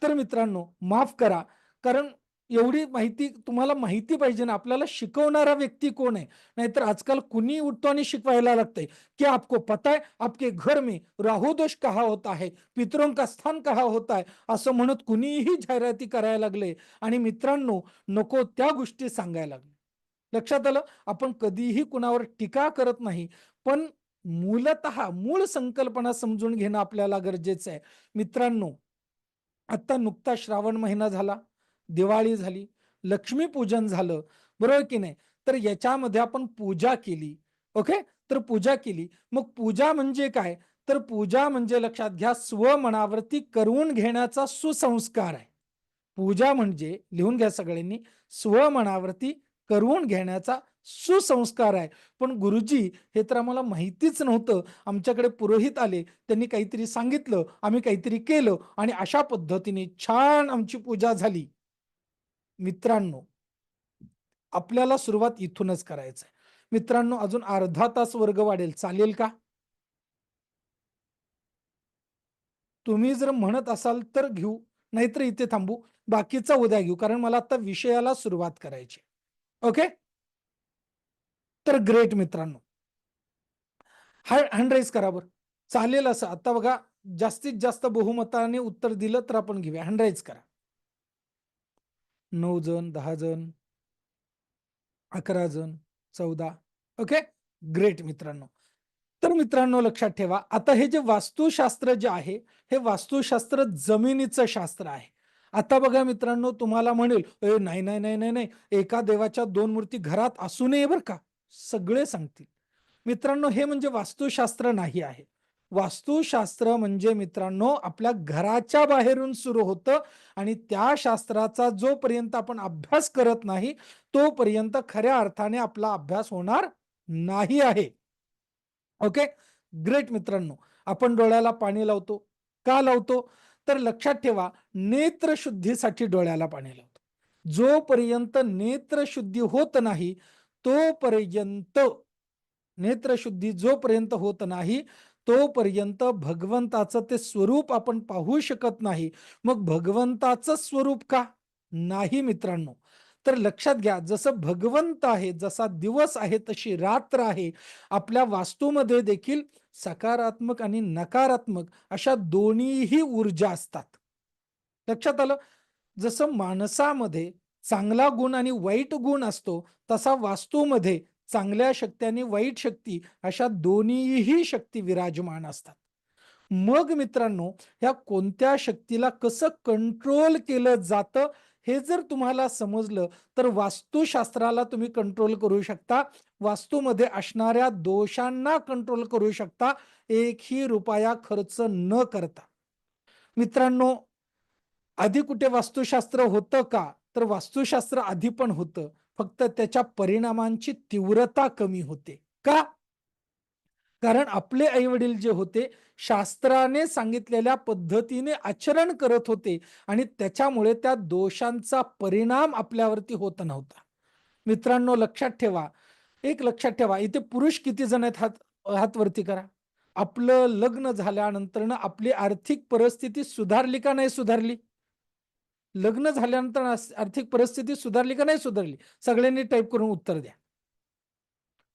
तर मित्रांनो, माफ करा, कारण एवढी माहिती तुम्हाला माहिती पाहिजे ना, आपल्याला शिकवणारा व्यक्ती कोण आहे. नाहीतर आजकाल कुणी उठतो आणि शिकवायला लागतंय की आपको पता है आपके घर में राहू दोष कहा होता है, पितरों का स्थान कहा होता है, असं म्हणत कुणीही जाहिराती करायला लागले. आणि मित्रांनो, नको त्या गोष्टी सांगायला लागले. लक्षात आलं? आपण कधीही कुणावर टीका करत नाही, पण मूलतः मूळ संकल्पना समजून घेणं आपल्याला गरजेचं आहे. मित्रांनो, आता नुकता श्रावण महिना झाला, दिवाळी झाली, लक्ष्मीपूजन झालं, बरोबर की नाही? तर याच्यामध्ये आपण पूजा केली. ओके, तर पूजा केली. मग पूजा म्हणजे काय? तर पूजा म्हणजे लक्षात घ्या, स्वमनावरती करून घेण्याचा सुसंस्कार आहे. पूजा म्हणजे, लिहून घ्या सगळ्यांनी, स्वमनावरती करून घेण्याचा सुसंस्कार आहे. पण गुरुजी, हे तर आम्हाला माहितीच नव्हतं. आमच्याकडे पुरोहित आले, त्यांनी काहीतरी सांगितलं, आम्ही काहीतरी केलं आणि अशा पद्धतीने छान आमची पूजा झाली. मित्रांनो, आपल्याला सुरुवात इथूनच करायचं आहे. मित्रांनो, अजून अर्धा तास वर्ग वाढेल, चालेल का? तुम्ही जर म्हणत असाल तर घेऊ, नाहीतर इथे थांबू. बाकीचा उद्या घेऊ, कारण मला आता विषयाला सुरुवात करायची. ओके, तर ग्रेट मित्रांनो, हँड राईज करा बरं. चालेल असं. आता बघा, जास्तीत जास्त बहुमताने उत्तर दिलं तर आपण घेऊया. हँड राईज करा. 9 जण, 10 जण, 11 जण, 14. ओके, ग्रेट मित्रांनो. तर मित्रांनो, लक्षात ठेवा, आता हे जे वास्तुशास्त्र जे आहे, हे वास्तुशास्त्र जमिनीचं शास्त्र आहे. आता बघा मित्रांनो, तुम्हाला म्हणेल, नाही नाही नाही नाही नाही, एका देवाच्या 2 मूर्ती घरात असू नये बरं का. सगळे सांगतील. मित्रांनो, हे म्हणजे वास्तुशास्त्र नाही आहे. वास्तुशास्त्र म्हणजे मित्रांनो, आपल्या घराच्या बाहेरून सुरू होतं आणि त्या शास्त्राचा जोपर्यंत आपण अभ्यास करत नाही, तोपर्यंत खऱ्या अर्थाने आपला अभ्यास होणार नाही आहे. ओके, ग्रेट मित्रांनो. आपण डोळ्याला पाणी लावतो. का लावतो? तर लक्षात ठेवा, नेत्रशुद्धीसाठी डोळ्याला पाणी लावतो. जोपर्यंत नेत्रशुद्धी होत नाही, तोपर्यंत, नेत्रशुद्धी जोपर्यंत होत नाही, तोपर्यंत भगवंताचं ते स्वरूप आपण पाहू शकत नाही. मग भगवंताचं स्वरूप का नाही मित्रांनो? तर लक्षात घ्या, जसं भगवंत आहे, जसा दिवस आहे, तशी रात्र आहे. आपल्या वास्तूमध्ये देखील सकारात्मक आणि नकारात्मक अशा दोन्हीही ऊर्जा असतात. लक्षात आलं? जसं माणसामध्ये चांगला गुण आणि वाईट गुण असतो, तसा वास्तूमध्ये चांगल्या शक्ती आणि वाईट शक्ती अशा दोन्हीही शक्ती विराजमान असतात. मग मित्रांनो, ह्या कोणत्या शक्तीला कसं कंट्रोल केलं जातं, हे जर तुम्हाला समजलं, तर वास्तुशास्त्राला तुम्ही कंट्रोल करू शकता. वास्तूमध्ये असणाऱ्या दोषांना कंट्रोल करू शकता, एकही रुपया खर्च न करता. मित्रांनो, आधी कुठे वास्तुशास्त्र होतं का? तर वास्तुशास्त्र आधी पण होतं. फक्त त्याच्या परिणामांची तीव्रता कमी होते. का? कारण आपले आई वडील जे होते शास्त्राने सांगितलेल्या पद्धतीने आचरण करत होते आणि त्याच्यामुळे त्या दोषांचा परिणाम आपल्यावरती होत नव्हता. मित्रांनो लक्षात ठेवा, एक लक्षात ठेवा, इथे पुरुष किती जण आहेत? हात हात वरती करा. आपलं लग्न झाल्यानंतर ना आपली आर्थिक परिस्थिती सुधारली का नाही सुधारली? लग्न झाल्यानंतर आर्थिक परिस्थिती सुधारली का नाही सुधारली? सगळ्यांनी टाईप करून उत्तर द्या.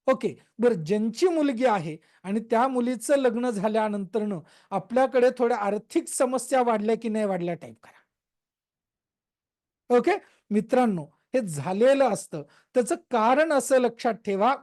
ओके. बरं, ज्यांची मुलगी आहे आणि त्या मुलीचं लग्न झाल्यानंतरनं आपल्याकडे थोड्या आर्थिक समस्या वाढल्या की नाही वाढल्या? टाईप करा. ओके. मित्रांनो, हे झालेलं असतं. त्याचं कारण असं लक्षात ठेवा,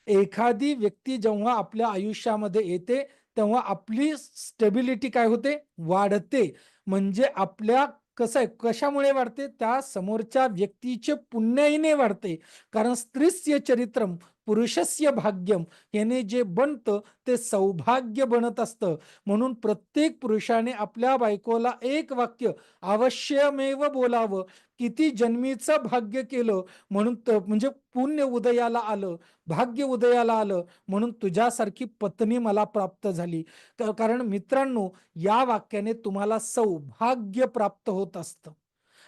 एखादी व्यक्ती जेव्हा आपल्या आयुष्यामध्ये येते, तेव्हा आपली स्टेबिलिटी काय होते? वाढते. म्हणजे आपल्या कसं आहे, कशामुळे वाढते? त्या समोरच्या व्यक्तीचे पुण्याईने वाढते. कारण स्त्रीस्य चरित्रम पुरुषस्य भाग्यम, याने जे बनतं ते सौभाग्य बनत असतं. म्हणून प्रत्येक पुरुषाने आपल्या बायकोला एक वाक्य अवश्यमेव बोलावं. किती जन्मीचं भाग्य केलं म्हणून म्हणजे पुण्य उदयाला आलं, भाग्य उदयाला आलं म्हणून तुझ्यासारखी पत्नी मला प्राप्त झाली. कारण मित्रांनो, या वाक्याने तुम्हाला सौभाग्य प्राप्त होत असतं.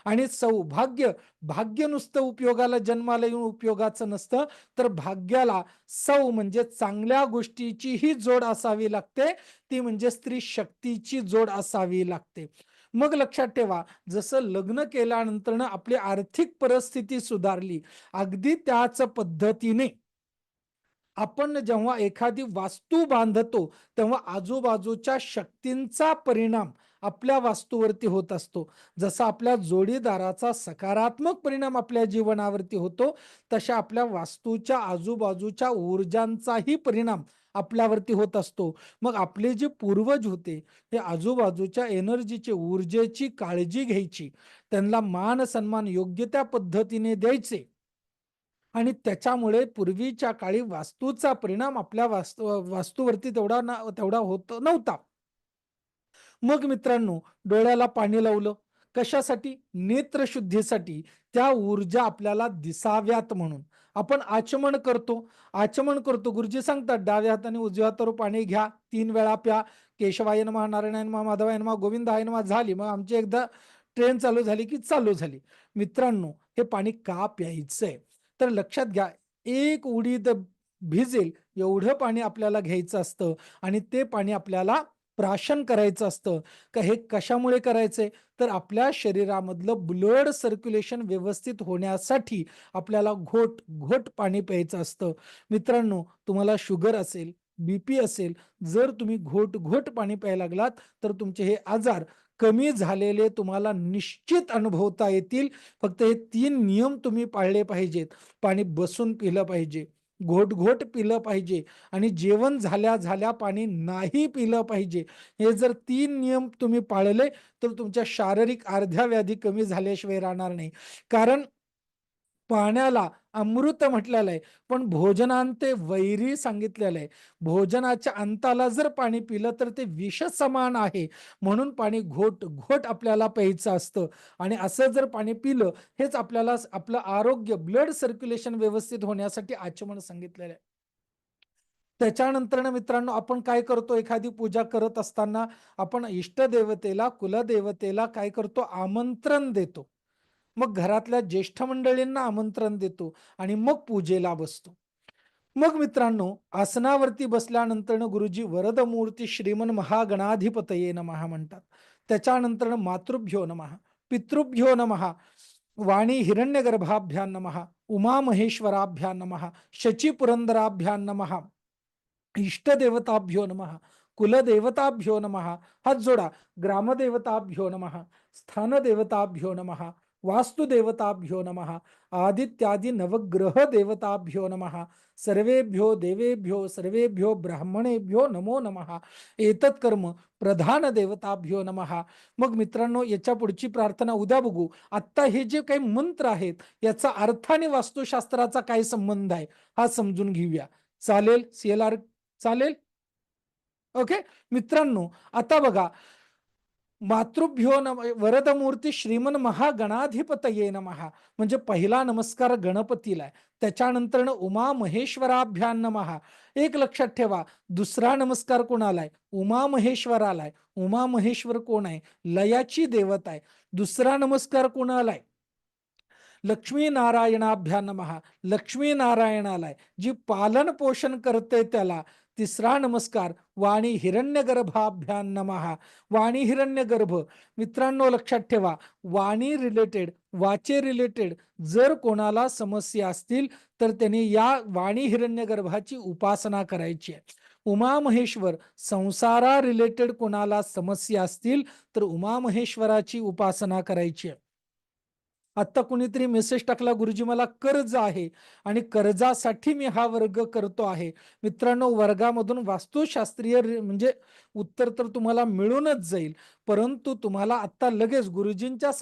आणि सौभाग्य, भाग्य नुसतं उपयोगाला जन्माला येऊन उपयोगाचं नसतं, तर भाग्याला सौ म्हणजे चांगल्या गोष्टीची ही जोड असावी लागते, ती म्हणजे स्त्री शक्तीची जोड असावी लागते. मग लक्षात ठेवा, जसं लग्न केल्यानंतर आपली आर्थिक परिस्थिती सुधारली, अगदी त्याच पद्धतीने आपण जेव्हा एखादी वास्तू बांधतो तेव्हा आजूबाजूच्या शक्तींचा परिणाम आपल्या वास्तूवरती होत असतो. जसा आपल्या जोडीदाराचा सकारात्मक परिणाम आपल्या जीवनावरती होतो, तशा आपल्या वास्तूच्या आजूबाजूच्या ऊर्जांचाही परिणाम आपल्यावरती होत असतो. मग आपले जे पूर्वज होते, हे आजूबाजूच्या एनर्जीची, ऊर्जेची काळजी घ्यायची, त्यांना मान सन्मान योग्य त्या पद्धतीने द्यायचे आणि त्याच्यामुळे पूर्वीच्या काळी वास्तूचा परिणाम आपल्या वास्तूवरती तेवढा होत नव्हता. मग मित्रांनो, डोळ्याला पाणी लावलं. कशासाठी? नेत्रशुद्धीसाठी. त्या ऊर्जा आपल्याला दिसाव्यात म्हणून. आपण आचमन करतो. आचमन करतो. गुरुजी सांगतात, डाव्या हाताने उजव्या हातावर पाणी घ्या, 3 वेळा प्या. केशवाय नमः, नारायणाय नमः, माधवाय नमः, गोविंदाय नमः झाली. मग आमची एकदा ट्रेन चालू झाली की चालू झाली. मित्रांनो, हे पाणी का प्यायचंय? तर लक्षात घ्या, एक उडीद भिजेल एवढं पाणी आपल्याला घ्यायचं असतं आणि ते पाणी आपल्याला प्राशन करायचं असतं. का हे कशामुळे करायचंय? तर आपल्या शरीरामधलं ब्लड सर्क्युलेशन व्यवस्थित होण्यासाठी आपल्याला घोट घोट पाणी प्यायचं असतं. मित्रांनो, तुम्हाला शुगर असेल, बीपी असेल, जर तुम्ही घोट घोट पाणी प्यायला लागलात तर तुमचे हे आजार कमी झालेले तुम्हाला निश्चित अनुभवता येतील. फक्त हे 3 नियम तुम्ही पाळले पाहिजेत. पाणी बसून पिलं पाहिजे, घोट-घोट पिलं पाहिजे आणि जेवण झाल्या झाल्या पाणी नाही पिलं पाहिजे. हे जर 3 नियम तुम्ही पाळले तर तुमच्या शारीरिक अर्ध्या व्याधी कमी झाल्याशिवाय राहणार नाही. कारण पाण्याला अमृत म्हटलेलं आहे, पण भोजनांते वैरी सांगितलेलं आहे. भोजनाच्या अंताला जर पाणी पिलं तर ते विष समान आहे. म्हणून पाणी घोट-घोट आपल्याला प्यायचं असतं आणि असं जर पाणी पिलं, हेच आपल्याला आपलं आरोग्य, ब्लड सर्क्युलेशन व्यवस्थित होण्यासाठी आचमन सांगितलेलं आहे. त्याच्यानंतर मित्रांनो, आपण काय करतो? एखादी पूजा करत असताना आपण इष्टदेवतेला, कुलदेवतेला काय करतो? आमंत्रण देतो. मग घरातल्या ज्येष्ठ मंडळींना आमंत्रण देतो आणि मग पूजेला बसतो. मग मित्रांनो, आसनावरती बसल्यानंतर गुरुजी वरदमूर्ती श्रीमन महागणाधिपतये नमः म्हणतात. त्याच्यानंतर मातृभ्यो नमः, पितृभ्यो नमः, वाणी हिरण्यगर्भाभ्यां नमः, उमामहेश्वराभ्यां नमः, शचीपुरंदराभ्यां नमः, इष्टदेवताभ्यो नमः, कुलदेवताभ्यो नमः, हात जोडा, ग्रामदेवताभ्यो नमः, स्थानदेवताभ्यो नमः, वास्तुदेवताभ्यो नमः, आदित्यादि नवग्रह देवताभ्यो नमः, सर्वेभ्यो देवेभ्यो सर्वेभ्यो ब्राह्मणेभ्यो नमो नमः, एतत् कर्म प्रधान देवताभ्यो नमः. मग मित्रांनो, याच्या पुढची प्रार्थना उद्या बघू. आत्ता हे जे काही मंत्र आहेत याचा अर्थ आणि वास्तुशास्त्राचा काय संबंध आहे हा समजून घेऊया. चालेल? CLR चालेल? ओके. मित्रांनो, आता बघा, मातृभ्यो नम वरदमूर्ती श्रीमन महागणाधिपतये नमः. म्हणजे पहिला नमस्कार गणपतीला आहे, त्याच्यानंतर उमा महेश्वराभ्यान नमः. एक लक्षात ठेवा, दुसरा नमस्कार कोणाला आहे? उमा महेश्वराला आहे. उमा महेश्वर कोण आहे? लयाची देवता आहे. दुसरा नमस्कार कोणाला आहे? लक्ष्मी नारायणाभ्यान नमः. लक्ष्मी नारायणाला आहे, जी पालन पोषण करते त्याला. तिसरा नमस्कार वाणी हिरण्यगर्भाभ्यान नमः. वाणी हिरण्यगर्भ. मित्रांनो लक्षात ठेवा, वाणी रिलेटेड, वाचे रिलेटेड जर कोणाला समस्या असतील तर त्यांनी या वाणी हिरण्यगर्भाची उपासना करायची आहे. उमा महेश्वर संसारा रिलेटेड कोणाला समस्या असतील तर उमा महेश्वराची उपासना करायची आहे. आत्ता कुणीतरी मेसेज टाकला, गुरुजी मला कर्ज आहे आणि कर्जासाठी मी हा वर्ग करतो आहे. मित्रांनो, वर्गामधून वास्तुशास्त्रीय म्हणजे उत्तर तर तुम्हाला मिळूनच जाईल, परंतु तुम्हाला आत्ता लगेच गुरुजींच्या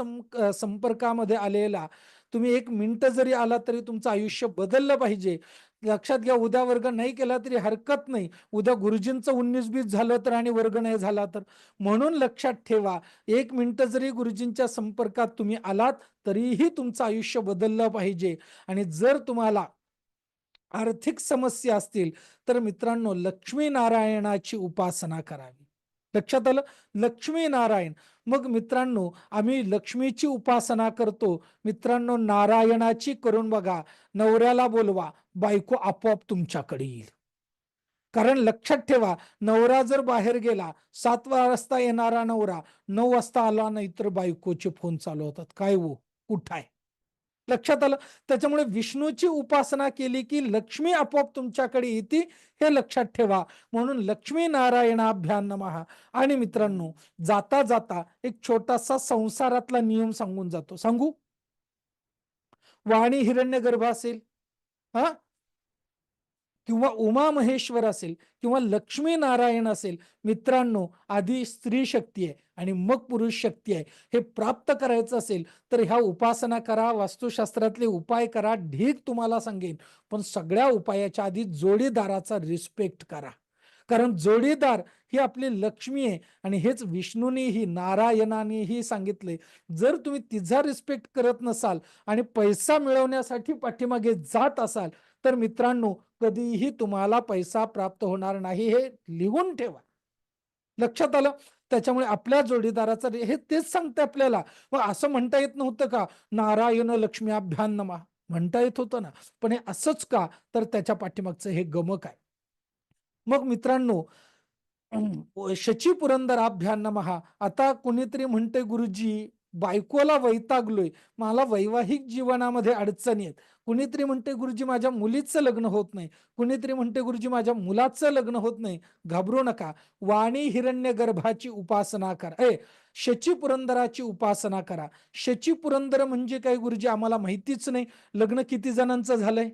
संपर्कामध्ये आलेला तुम्ही 1 मिनिट जरी आला तरी तुमचं आयुष्य बदललं पाहिजे. लक्षात घ्या, उद्या वर्ग नाही केला तरी हरकत नाही, उद्या गुरुजींचं 19-20 झालं तर आणि वर्ग नाही झाला तर. म्हणून लक्षात ठेवा, 1 मिनिट जरी गुरुजींच्या संपर्कात तुम्ही आलात तरीही तुमचं आयुष्य बदललं पाहिजे. आणि जर तुम्हाला आर्थिक समस्या असतील तर मित्रांनो लक्ष्मी नारायणाची उपासना करावी. लक्षात आलं? लक्ष्मी नारायण. मग मित्रांनो, आम्ही लक्ष्मीची उपासना करतो. मित्रांनो, नारायणाची करून बघा. नवऱ्याला बोलवा, बायको आपोआप तुमच्याकडे येईल. कारण लक्षात ठेवा, नवरा जर बाहेर गेला, 7 वाजता येणारा नवरा 9 वाजता आला नाही तर बायकोचे फोन चालू होतात, काय हो कुठं आहे? लक्षात आलं? त्याच्यामुळे विष्णूची उपासना केली की लक्ष्मी आपोआप तुमच्याकडे येते, हे लक्षात ठेवा. म्हणून लक्ष्मी नारायणाभ्यान नमः. आणि मित्रांनो, जाता जाता एक छोटासा संसारातला नियम सांगून जातो. सांगू? वाणी हिरण्यगर्भ असेल, हा, किंवा उमा महेश्वर असेल किंवा लक्ष्मी नारायण असेल, मित्रांनो आधी स्त्री शक्ती आहे आणि मग पुरुष शक्ती आहे. हे प्राप्त करायचं असेल तर ह्या उपासना करा, वास्तुशास्त्रातले उपाय करा, ढीग तुम्हाला सांगेन. पण सगळ्या उपायाच्या आधी जोडीदाराचा रिस्पेक्ट करा. कारण जोडीदार ही आपली लक्ष्मी आहे आणि हेच विष्णूनेही नारायणानेही सांगितले. जर तुम्ही तिचा रिस्पेक्ट करत नसाल आणि पैसा मिळवण्यासाठी पाठीमागे जात असाल तर मित्रांनो कधीही तुम्हाला पैसा प्राप्त होणार नाही, हे लिहून ठेवा. लक्षात आलं? त्याच्यामुळे आपल्या जोडीदाराचं हे तेच सांगते आपल्याला. मग असं म्हणता येत नव्हतं का, नारायण लक्ष्म्याभ्यान नमः? म्हणता येत होतं ना, पण हे असंच का, तर त्याच्या पाठीमागचं हे गमक आहे. मग मित्रांनो, शची पुरंदराभ्यान नमः. आता कोणीतरी म्हणते, गुरुजी बायकोला वैतागलोय, मला वैवाहिक जीवनामध्ये अडचणी आहेत. कुणीतरी म्हणते, गुरुजी माझ्या मुलीचं लग्न होत नाही. कुणीतरी म्हणते, गुरुजी माझ्या मुलाचं लग्न होत नाही. घाबरू नका, वाणी हिरण्यगर्भाची उपासना करा, शची पुरंदराची उपासना करा. शची पुरंदर म्हणजे काय गुरुजी, आम्हाला माहितीच नाही. लग्न किती जणांचं झालंय?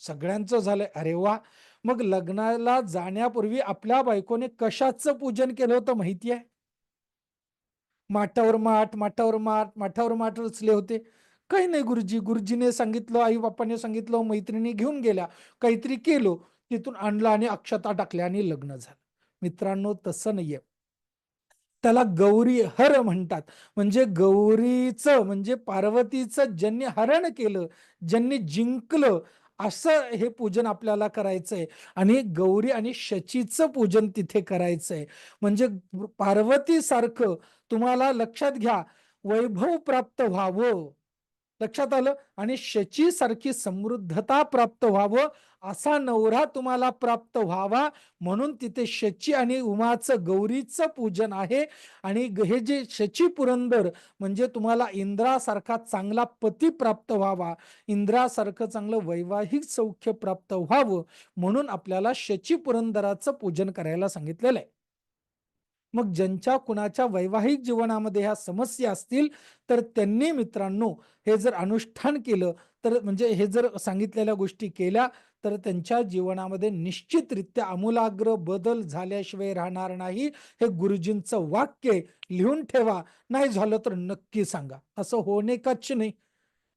सगळ्यांचं झालंय. अरे वा. मग लग्नाला जाण्यापूर्वी आपल्या बायकोने कशाचं पूजन केलं होतं माहिती आहे? माठावर माठ, माठावर माठ, माठावर माठ रचले होते. काही नाही गुरुजी, गुरुजीने सांगितलं, आई बाप्पाने सांगितलं, मैत्रिणी घेऊन गेल्या, काहीतरी केलो, तिथून आणलं आणि अक्षता टाकल्या आणि लग्न झालं. मित्रांनो तसं नाहीये. त्याला गौरी हर म्हणतात. म्हणजे गौरीचं म्हणजे पार्वतीचं ज्यांनी हरण केलं, ज्यांनी जिंकलं, असं हे पूजन आपल्याला करायचंय. आणि गौरी आणि शचीचं पूजन तिथे करायचंय. म्हणजे पार्वती सारखं तुम्हाला लक्षात घ्या, वैभव प्राप्त व्हावं. लक्षात आलं? आणि शची सारखी समृद्धता प्राप्त व्हावं, असा नवरा तुम्हाला प्राप्त व्हावा, म्हणून तिथे शची आणि उमाचं गौरीचं पूजन आहे. आणि हे जे शची पुरंदर म्हणजे तुम्हाला इंद्रासारखा चांगला पती प्राप्त व्हावा, इंद्रासारखं चांगलं वैवाहिक सौख्य प्राप्त व्हावं, म्हणून आपल्याला शची पुरंदराचं पूजन करायला सांगितलेलं आहे. मग ज्यांच्या कुणाच्या वैवाहिक जीवनामध्ये ह्या समस्या असतील तर त्यांनी मित्रांनो हे जर अनुष्ठान केलं, तर म्हणजे हे जर सांगितलेल्या गोष्टी केल्या तर त्यांच्या जीवनामध्ये निश्चितरित्या आमूलाग्र बदल झाल्याशिवाय राहणार नाही. हे गुरुजींचं वाक्य लिहून ठेवा. नाही झालं तर नक्की सांगा. असं होणे काच नाही.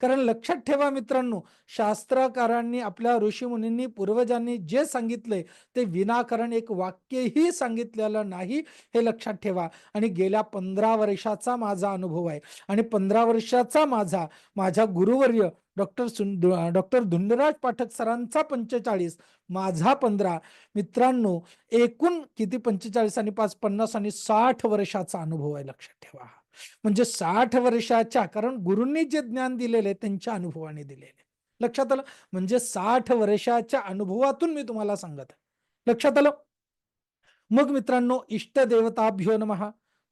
कारण लक्षात ठेवा मित्रांनो, शास्त्रकारांनी, आपल्या ऋषीमुनींनी, पूर्वजांनी जे सांगितलंय ते विनाकारण एक वाक्यही सांगितलेलं नाही, हे लक्षात ठेवा. आणि गेल्या 15 वर्षाचा माझा अनुभव आहे आणि 15 वर्षाचा माझ्या गुरुवर्य डॉक्टर धुंडराज पाठक सरांचा 45, माझा 15. मित्रांनो, एकूण किती, 45 आणि 5 50 आणि 60 वर्षाचा अनुभव आहे, लक्षात ठेवा. म्हणजे 60 वर्षाच्या, कारण गुरूंनी जे ज्ञान दिलेले त्यांच्या अनुभवाने दिलेले, लक्षात आलं. म्हणजे 60 वर्षाच्या अनुभवातून मी तुम्हाला सांगत आहे, लक्षात आलं. मग मित्रांनो, इष्टदेवताभ्यो नमः.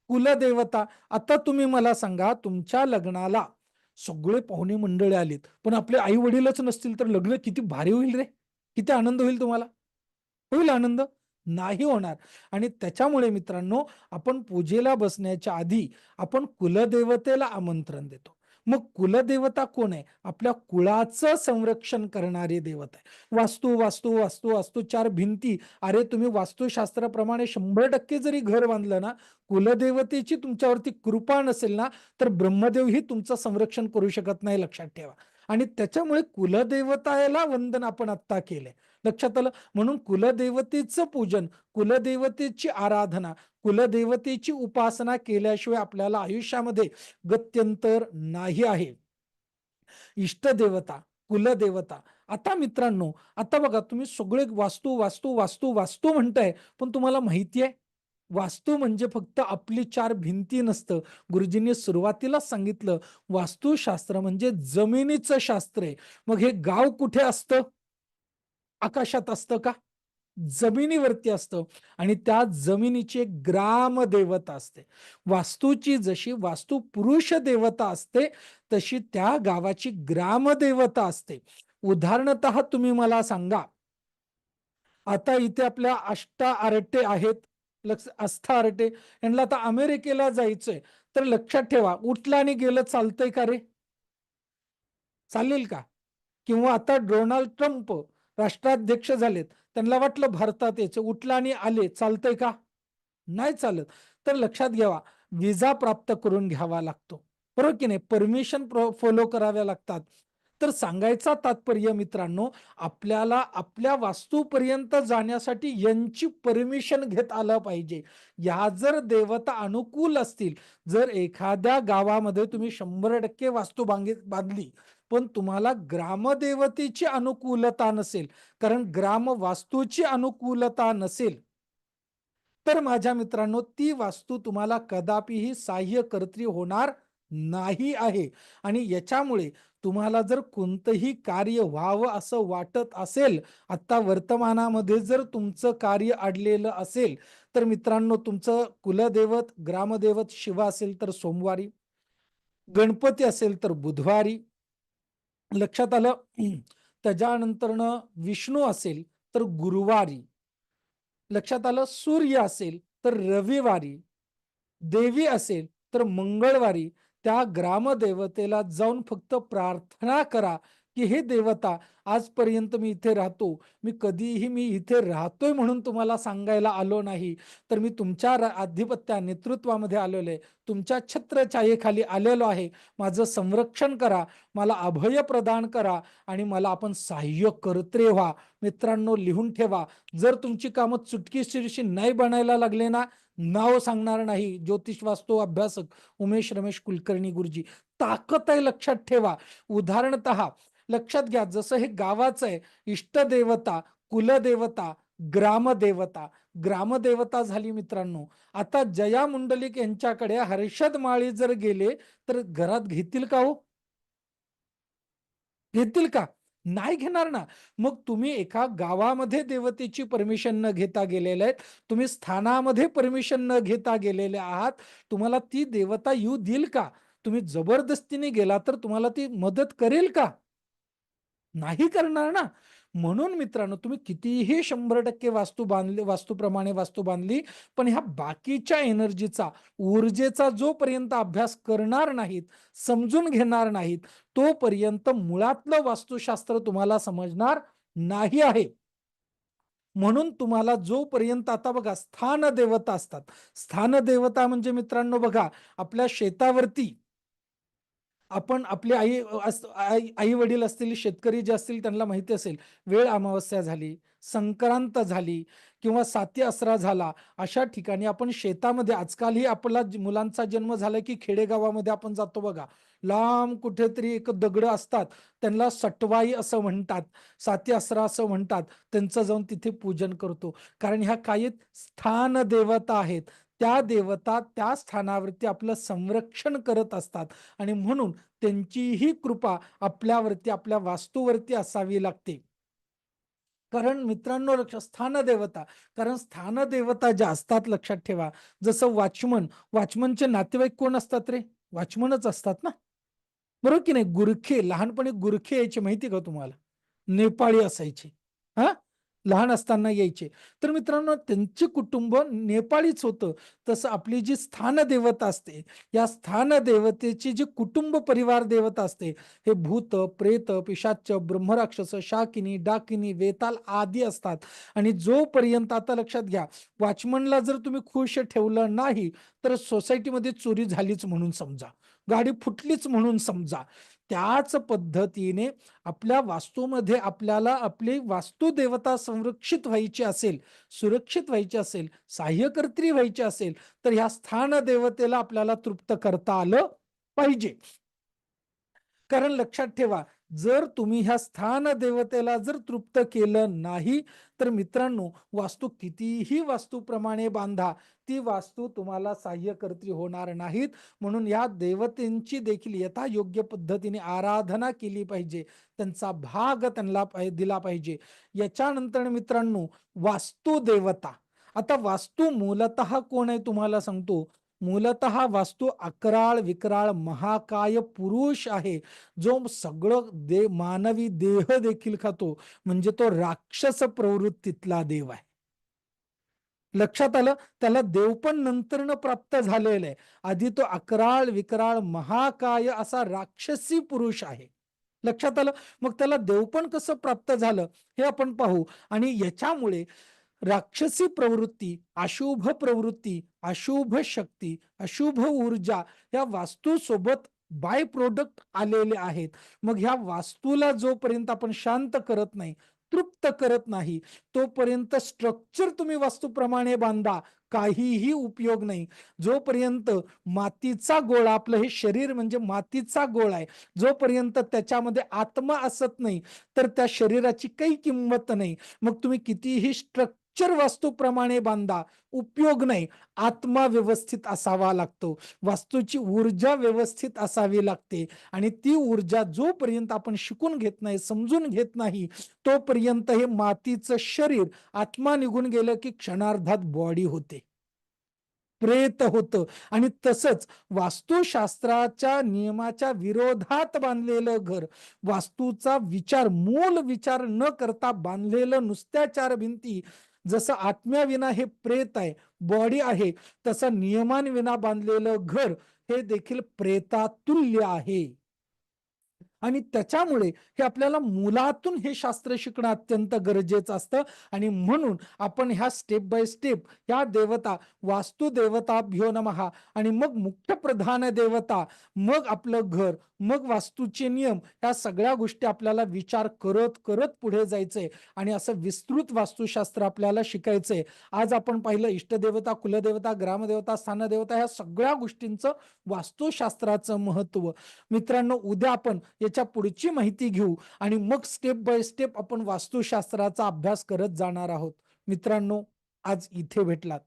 कुलदेवता. आता तुम्ही मला सांगा, तुमच्या लग्नाला सगळे पाहुणे मंडळी आलीत, पण आपले आई वडीलच नसतील तर लग्न किती भारी होईल रे, किती आनंद होईल तुम्हाला, होईल आनंद? नाही होणार. आणि त्याच्यामुळे मित्रांनो, आपण पूजेला बसण्याच्या आधी आपण कुलदेवतेला आमंत्रण देतो. मग कुलदेवता कोण आहे? आपल्या कुळाचं संरक्षण करणारी देवता आहे. वास्तू वास्तू वास्तू वास्तू, चार भिंती. अरे तुम्ही वास्तुशास्त्राप्रमाणे 100% जरी घर बांधलं ना, कुलदेवतेची तुमच्यावरती कृपा नसेल ना, तर ब्रह्मदेवही तुमचं संरक्षण करू शकत नाही, लक्षात ठेवा. आणि त्याच्यामुळे कुलदेवताला वंदन आपण आत्ता केलंय, लक्षात आलं. म्हणून कुलदेवतेचं पूजन, कुलदेवतेची आराधना, कुलदेवतेची उपासना केल्याशिवाय आपल्याला आयुष्यामध्ये गत्यंतर नाही आहे. इष्टदेवता, कुलदेवता. आता मित्रांनो, आता बघा, तुम्ही सगळे वास्तू वास्तू वास्तू वास्तू म्हणताय, पण तुम्हाला माहिती आहे, वास्तू म्हणजे फक्त आपली चार भिंती नसतं. गुरुजींनी सुरुवातीलाच सांगितलं, वास्तुशास्त्र म्हणजे जमिनीचं शास्त्र आहे. मग हे गाव कुठे असतं? आकाशात असतं का? जमिनीवरती असतं. आणि त्या जमिनीची एक ग्रामदेवता असते. वास्तूची जशी वास्तू पुरुष देवता असते, तशी त्या गावाची ग्रामदेवता असते. उदाहरणतः तुम्ही मला सांगा, आता इथे आपल्या आष्टा आरटे आहेत, आस्था आरटे, यांना आता अमेरिकेला जायचंय, तर लक्षात ठेवा, उठलं आणि गेलं चालतंय का रे? चालेल का? किंवा आता डोनाल्ड ट्रम्प राष्ट्राध्यक्ष झालेत, त्यांना वाटलं भारतात यायचं, उठलं आणि आले, चालतंय का? नाही चालत. तर लक्षात घ्यावा, विजा प्राप्त करून घ्यावा लागतो, बरोबर की नाही? परमिशन फॉलो कराव्या लागतात. तर सांगायचा तात्पर्य मित्रांनो, आपल्याला आपल्या वास्तूपर्यंत जाण्यासाठी यांची परमिशन घेत आलं पाहिजे. या जर देवता अनुकूल असतील, जर एखाद्या गावामध्ये तुम्ही 100% वास्तू बांधली, पण तुम्हाला ग्रामदेवतेची अनुकूलता नसेल, कारण ग्राम वास्तूची अनुकूलता नसेल, तर माझ्या मित्रांनो, ती वास्तू तुम्हाला कदापिही साह्यकर्त्री होणार नाही आहे. आणि याच्यामुळे तुम्हाला जर कोणतंही कार्य व्हावं असं वाटत असेल, आता वर्तमानामध्ये जर तुमचं कार्य अडलेलं असेल, तर मित्रांनो, तुमचं कुलदैवत ग्रामदैवत शिव असेल तर सोमवारी, गणपती असेल तर बुधवारी, लक्षात आलं. त्याच्यानंतरनं विष्णू असेल तर गुरुवारी, लक्षात आलं. सूर्य असेल तर रविवारी, देवी असेल तर मंगळवारी त्या ग्रामदेवतेला जाऊन फक्त प्रार्थना करा की हे देवता, आजपर्यंत मी इथे राहतो, मी कधीही मी इथे राहतोय म्हणून तुम्हाला सांगायला आलो नाही, तर मी तुमच्या आधिपत्या नेतृत्वामध्ये आलेलो आहे, तुमच्या छत्रछायेखाली आलेलो आहे. माझं संरक्षण करा, मला अभय प्रदान करा आणि मला आपण सहाय्य करते व्हा. मित्रांनो, लिहून ठेवा. जर तुमची कामं चुटकीसरशी नाही बनायला लागले ना, नाव सांगणार नाही, ज्योतिष वास्तू अभ्यासक उमेश रमेश कुलकर्णी गुरुजी, ताकद आहे, लक्षात ठेवा. उदाहरणतः लक्षात घ्या, जसं हे गावाचं आहे, इष्टदेवता, कुलदेवता, ग्रामदेवता. ग्रामदेवता झाली मित्रांनो. आता जया मुंडलिक यांच्याकडे हर्षद माळी जर गेले तर घरात घेतील का हो? घेतील का? नाही घेणार ना. मग तुम्ही एका गावामध्ये देवतेची परमिशन न घेता गेलेले आहेत, तुम्ही स्थानामध्ये परमिशन न घेता गेलेले आहात, तुम्हाला ती देवता येऊ देईल का? तुम्ही जबरदस्तीने गेला तर तुम्हाला ती मदत करेल का? नाही करणार ना. म्हणून मित्रांनो, तुम्ही कितीही 100% वास्तू बांधली, वास्तूप्रमाणे वास्तू बांधली, पण ह्या बाकीच्या एनर्जीचा, ऊर्जेचा जोपर्यंत अभ्यास करणार नाहीत, समजून घेणार नाहीत, तोपर्यंत मुळातलं वास्तुशास्त्र तुम्हाला समजणार नाही आहे. म्हणून तुम्हाला जोपर्यंत, आता बघा, स्थान देवता असतात. स्थान देवता म्हणजे मित्रांनो बघा, आपल्या शेतावरती आपण आपली आई वडील असतील, शेतकरी जे असतील त्यांना माहिती असेल, वेळ अमावस्या झाली, संक्रांत झाली किंवा साती आसरा झाला, अशा ठिकाणी आपण शेतामध्ये आजकालही आपला मुलांचा जन्म झाला की खेडेगावामध्ये आपण जातो बघा, लांब कुठेतरी एक दगड असतात, त्यांना सटवाई असं म्हणतात, साती आसरा असं म्हणतात, त्यांचं जाऊन तिथे पूजन करतो. कारण ह्या काही स्थान देवता आहेत, त्या देवता त्या स्थानावरती आपलं संरक्षण करत असतात आणि म्हणून त्यांचीही कृपा आपल्यावरती, आपल्या वास्तूवरती असावी लागते. कारण मित्रांनो, स्थानदेवता, कारण स्थानदेवता ज्या असतात लक्षात ठेवा, जसं वॉचमनचे नातेवाईक कोण असतात रे? वॉचमनच असतात ना, बरोबर की नाही? गुरखे, लहानपणी गुरखे यायचे माहिती का तुम्हाला? नेपाळी असायचे. हा, लहान असताना यायचे. तर मित्रांनो, त्यांचे कुटुंब नेपाळीच होतं. तसं आपली जी स्थानदेवता असते, या स्थानदेवतेची जी कुटुंब परिवार देवता असते, हे भूत, प्रेत, पिशाच, ब्रह्मराक्षस, शाकिनी, डाकिनी, वेताल आदी असतात. आणि जोपर्यंत, आता लक्षात घ्या, वॉचमनला जर तुम्ही खुश ठेवलं नाही, तर सोसायटीमध्ये चोरी झालीच म्हणून समजा, गाडी फुटलीच म्हणून समजा. त्याच पद्धतीने आपल्या वास्तूमध्ये आपल्याला आपली वास्तुदेवता संरक्षित व्हायची असेल, सुरक्षित व्हायची असेल, साह्यकर्त्री व्हायची असेल, तर ह्या स्थान देवतेला आपल्याला तृप्त करता आलं पाहिजे. कारण लक्षात ठेवा, जर तुम्ही ह्या स्थान देवतेला जर तृप्त केलं नाही, तर मित्रांनो, वास्तू कितीही वास्तूप्रमाणे बांधा, ती वास्तू तुम्हाला साह्यकर्त्री होणार नाहीत. म्हणून या देवतेंची देखील यथा योग्य पद्धतीने आराधना केली पाहिजे, त्यांचा भाग त्यांना दिला पाहिजे. याच्यानंतर मित्रांनो, वास्तू देवता. आता वास्तू मूलतः कोण आहे तुम्हाला सांगतो. मूलतः वास्तू अकराळ विकराळ महाकाय पुरुष आहे, जो सगळं मानवी देह देखील खातो, म्हणजे तो राक्षस प्रवृत्तीतला देव आहे. लक्षात आलं? त्याला देव पण नंतरनं प्राप्त झालेला आहे. आधी तो अकराळ विकराळ महाकाय असा राक्षसी पुरुष आहे. लक्षात आलं? मग त्याला देव पण कसं प्राप्त झालं हे आपण पाहू. आणि याच्यामुळे राक्षसी प्रवृत्ती, अशुभ प्रवृत्ती, अशुभ शक्ती, अशुभ ऊर्जा या वास्तूसोबत बाय प्रोडक्ट आलेले आहेत. मग ह्या वास्तूला जोपर्यंत आपण शांत करत नाही, तृप्त करत नाही, तोपर्यंत स्ट्रक्चर तुम्ही वास्तूप्रमाणे बांधा, काहीही उपयोग नाही. जोपर्यंत मातीचा गोळा, आपलं हे शरीर म्हणजे मातीचा गोळा आहे, जोपर्यंत त्याच्यामध्ये आत्मा असत नाही, तर त्या शरीराची काही किंमत नाही. मग तुम्ही कितीही स्ट्रक्चर वास्तूप्रमाणे बांधा, उपयोग नाही. आत्मा व्यवस्थित असावा लागतो, वास्तूची ऊर्जा व्यवस्थित असावी लागते. आणि ती ऊर्जा जोपर्यंत आपण शिकून घेत नाही, समजून घेत नाही, तोपर्यंत हे मातीचं शरीर, आत्मा निघून गेलं की क्षणार्धात बॉडी होते, प्रेत होतं. आणि तसंच वास्तुशास्त्राच्या नियमाच्या विरोधात बांधलेलं घर, वास्तूचा विचार, मूल विचार न करता बांधलेलं नुसत्या चार भिंती, जसं आत्म्याविना हे प्रेत आहे, बॉडी आहे, तसं नियमांविना बांधलेलं घर हे देखील प्रेतातुल्य आहे. आणि त्याच्यामुळे हे आपल्याला मुलातून हे शास्त्र शिकणं अत्यंत गरजेचं असतं. आणि म्हणून आपण ह्या स्टेप बाय स्टेप ह्या देवता, वास्तू देवताभ्यो नमः, आणि मग मुख्य प्रधान देवता, मग आपलं घर, मग वास्तूचे नियम, ह्या सगळ्या गोष्टी आपल्याला विचार करत करत पुढे जायचंय. आणि असं विस्तृत वास्तुशास्त्र आपल्याला शिकायचंय. आज आपण पाहिलं इष्टदेवता, कुलदेवता, ग्रामदेवता, स्थानदेवता, ह्या सगळ्या गोष्टींचं वास्तुशास्त्राचं महत्व. मित्रांनो, उद्या आपण याच्या पुढची माहिती घेऊ आणि मग स्टेप बाय स्टेप आपण वास्तुशास्त्राचा अभ्यास करत जाणार आहोत. मित्रांनो, आज इथे भेटलात,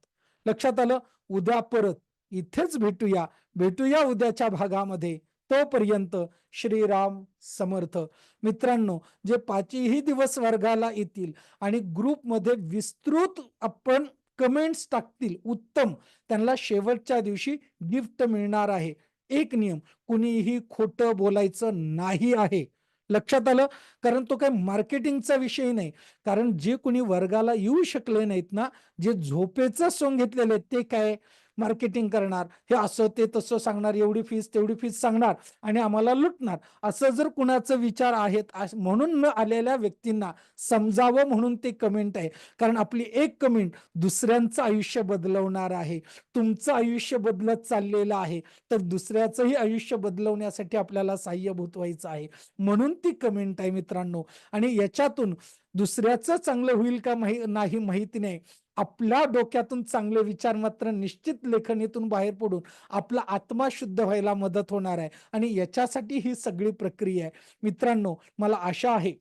लक्षात आलं? उद्या परत इथेच भेटूया उद्याच्या भागामध्ये. तोपर्यंत श्रीराम समर्थ. मित्रांनो, जे पाचही दिवस वर्गाला येतील आणि ग्रुपमध्ये विस्तृत आपण कमेंट्स टाकतील उत्तम, त्यांना शेवटच्या दिवशी गिफ्ट मिळणार आहे. एक नियम, कुणीही खोटं बोलायचं नाही आहे. लक्षात आलं? कारण तो काही मार्केटिंगचा विषय नाही. कारण जे कोणी वर्गाला येऊ शकले नाहीत ना, जे झोपेचं सोंग घेतलेले ते काय, मार्केटिंग करणार, हे असं ते तसं सांगणार, एवढी फीस तेवढी फीस सांगणार आणि आम्हाला लुटणार, असं जर कुणाचं विचार आहेत म्हणून न आलेल्या व्यक्तींना समजावं म्हणून ते कमेंट आहे. कारण आपली एक कमेंट दुसऱ्यांचं आयुष्य बदलवणार आहे. तुमचं आयुष्य बदलत चाललेलं आहे, तर दुसऱ्याचंही आयुष्य बदलवण्यासाठी आपल्याला साहाय्यभूत व्हायचं आहे, म्हणून ती कमेंट आहे मित्रांनो. आणि याच्यातून दुसऱ्याचं चांगलं होईल का नाही माहिती नाही, आपल्या डोक्यातून चांगले विचार मात्र निश्चित लेखणीतून बाहेर पडून आपला आत्मा शुद्ध व्हायला मदत होणार आहे. आणि याच्यासाठी ही सगळी प्रक्रिया आहे मित्रांनो. मला आशा आहे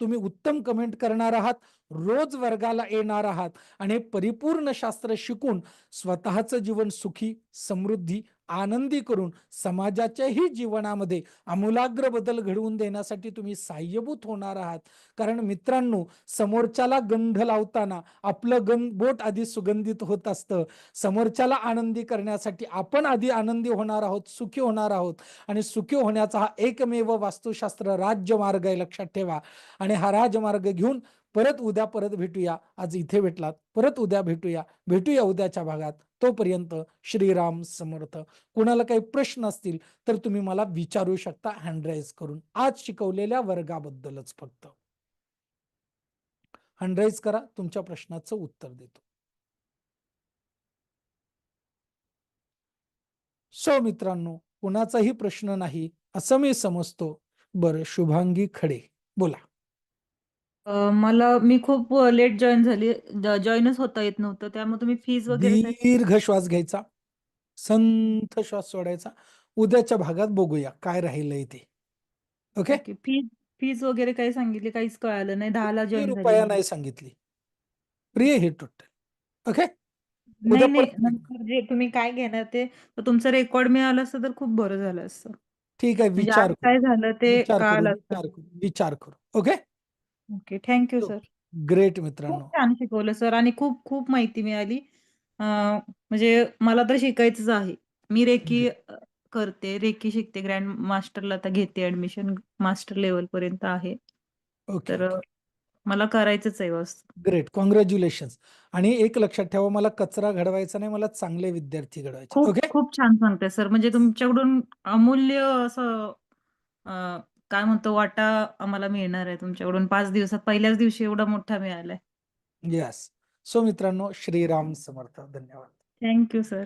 तुम्ही उत्तम कमेंट करणार आहात, रोज वर्गाला येणार आहात आणि परिपूर्ण शास्त्र शिकून स्वतःचं जीवन सुखी, समृद्धी, आनंदी करून समाजाच्याही जीवनामध्ये आमूलाग्र बदल घडवून देण्यासाठी तुम्ही साहाय्यभूत होणार आहात. कारण मित्रांनो, समोरच्याला गंध लावताना आपलं बोट आधी सुगंधित होत असतं. समोरच्याला आनंदी करण्यासाठी आपण आधी आनंदी होणार आहोत, सुखी होणार आहोत. आणि सुखी होण्याचा हा एकमेव वास्तुशास्त्र राज्यमार्ग आहे, लक्षात ठेवा. आणि हा राजमार्ग घेऊन परत भेटूया. आज इथे भेटलात, परत उद्या भेटूया उद्याच्या भागात. तोपर्यंत श्रीराम समर्थ. कुणाला काही प्रश्न असतील तर तुम्ही मला विचारू शकता हँड राईज करून, आज शिकवलेल्या वर्गाबद्दलच फक्त. हँड राईज करा, तुमच्या प्रश्नाचं उत्तर देतो. सो मित्रांनो, कुणाचाही प्रश्न नाही असं मी समजतो. बरं, शुभांगी खडे बोला. मी खूप लेट जॉईन झाली, जॉईनच होता येत नव्हतं, त्यामुळे तुम्ही फीज वगैरे दीर्घ श्वास घ्यायचा, संथ श्वास सोडायचा. उद्याच्या भागात बघूया काय राहिलंय ते. ओके. ओके, फीज फीज वगैरे काही सांगितली, काहीच कळालं नाही. 10ला जॉईन झाली रुपया मी. नाही सांगितली, प्रिय हे टोटल. ओके. नाही उद्या नाही, परत भेटू. नंतर जे तुम्ही काय घेणार ते तर तुमचं रेकॉर्ड मिळालं असतं तर खूप बरं झालं असतं. ठीक आहे, म्हणजे आज विचार करू, काय झालं ते विचार करू, कळालं असतं. विचार करू, विचार करू. Okay. Okay, thank you sir. Great खूप मित्रांनो. छान शिकवलं सर आणि खूप खूप माहिती मिळाली. म्हणजे मला तर शिकायचंच आहे. मी रेकी करते, रेकी शिकते, ग्रँड मास्टरला आता घेते ऍडमिशन, मास्टर लेवल पर्यंत आहे. ओके तर ओके. मला करायचंच आहे वस्तू. Great, congratulation. आणि एक लक्षात ठेवा, मला कचरा घडवायचा नाही, मला चांगले विद्यार्थी घडवायचे. खूप ओके. खूप छान सांगताय सर. म्हणजे तुमच्याकडून अमूल्य असं अ, काय म्हणतो वाटा आम्हाला मिळणार आहे तुमच्याकडून. 5 दिवसात पहिल्याच दिवशी एवढा मोठा मिळालाय. यस. सो मित्रांनो, श्रीराम समर्थ. धन्यवाद. Thank you sir.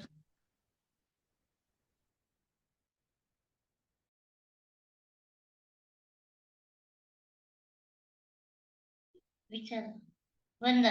विचार. वंदना.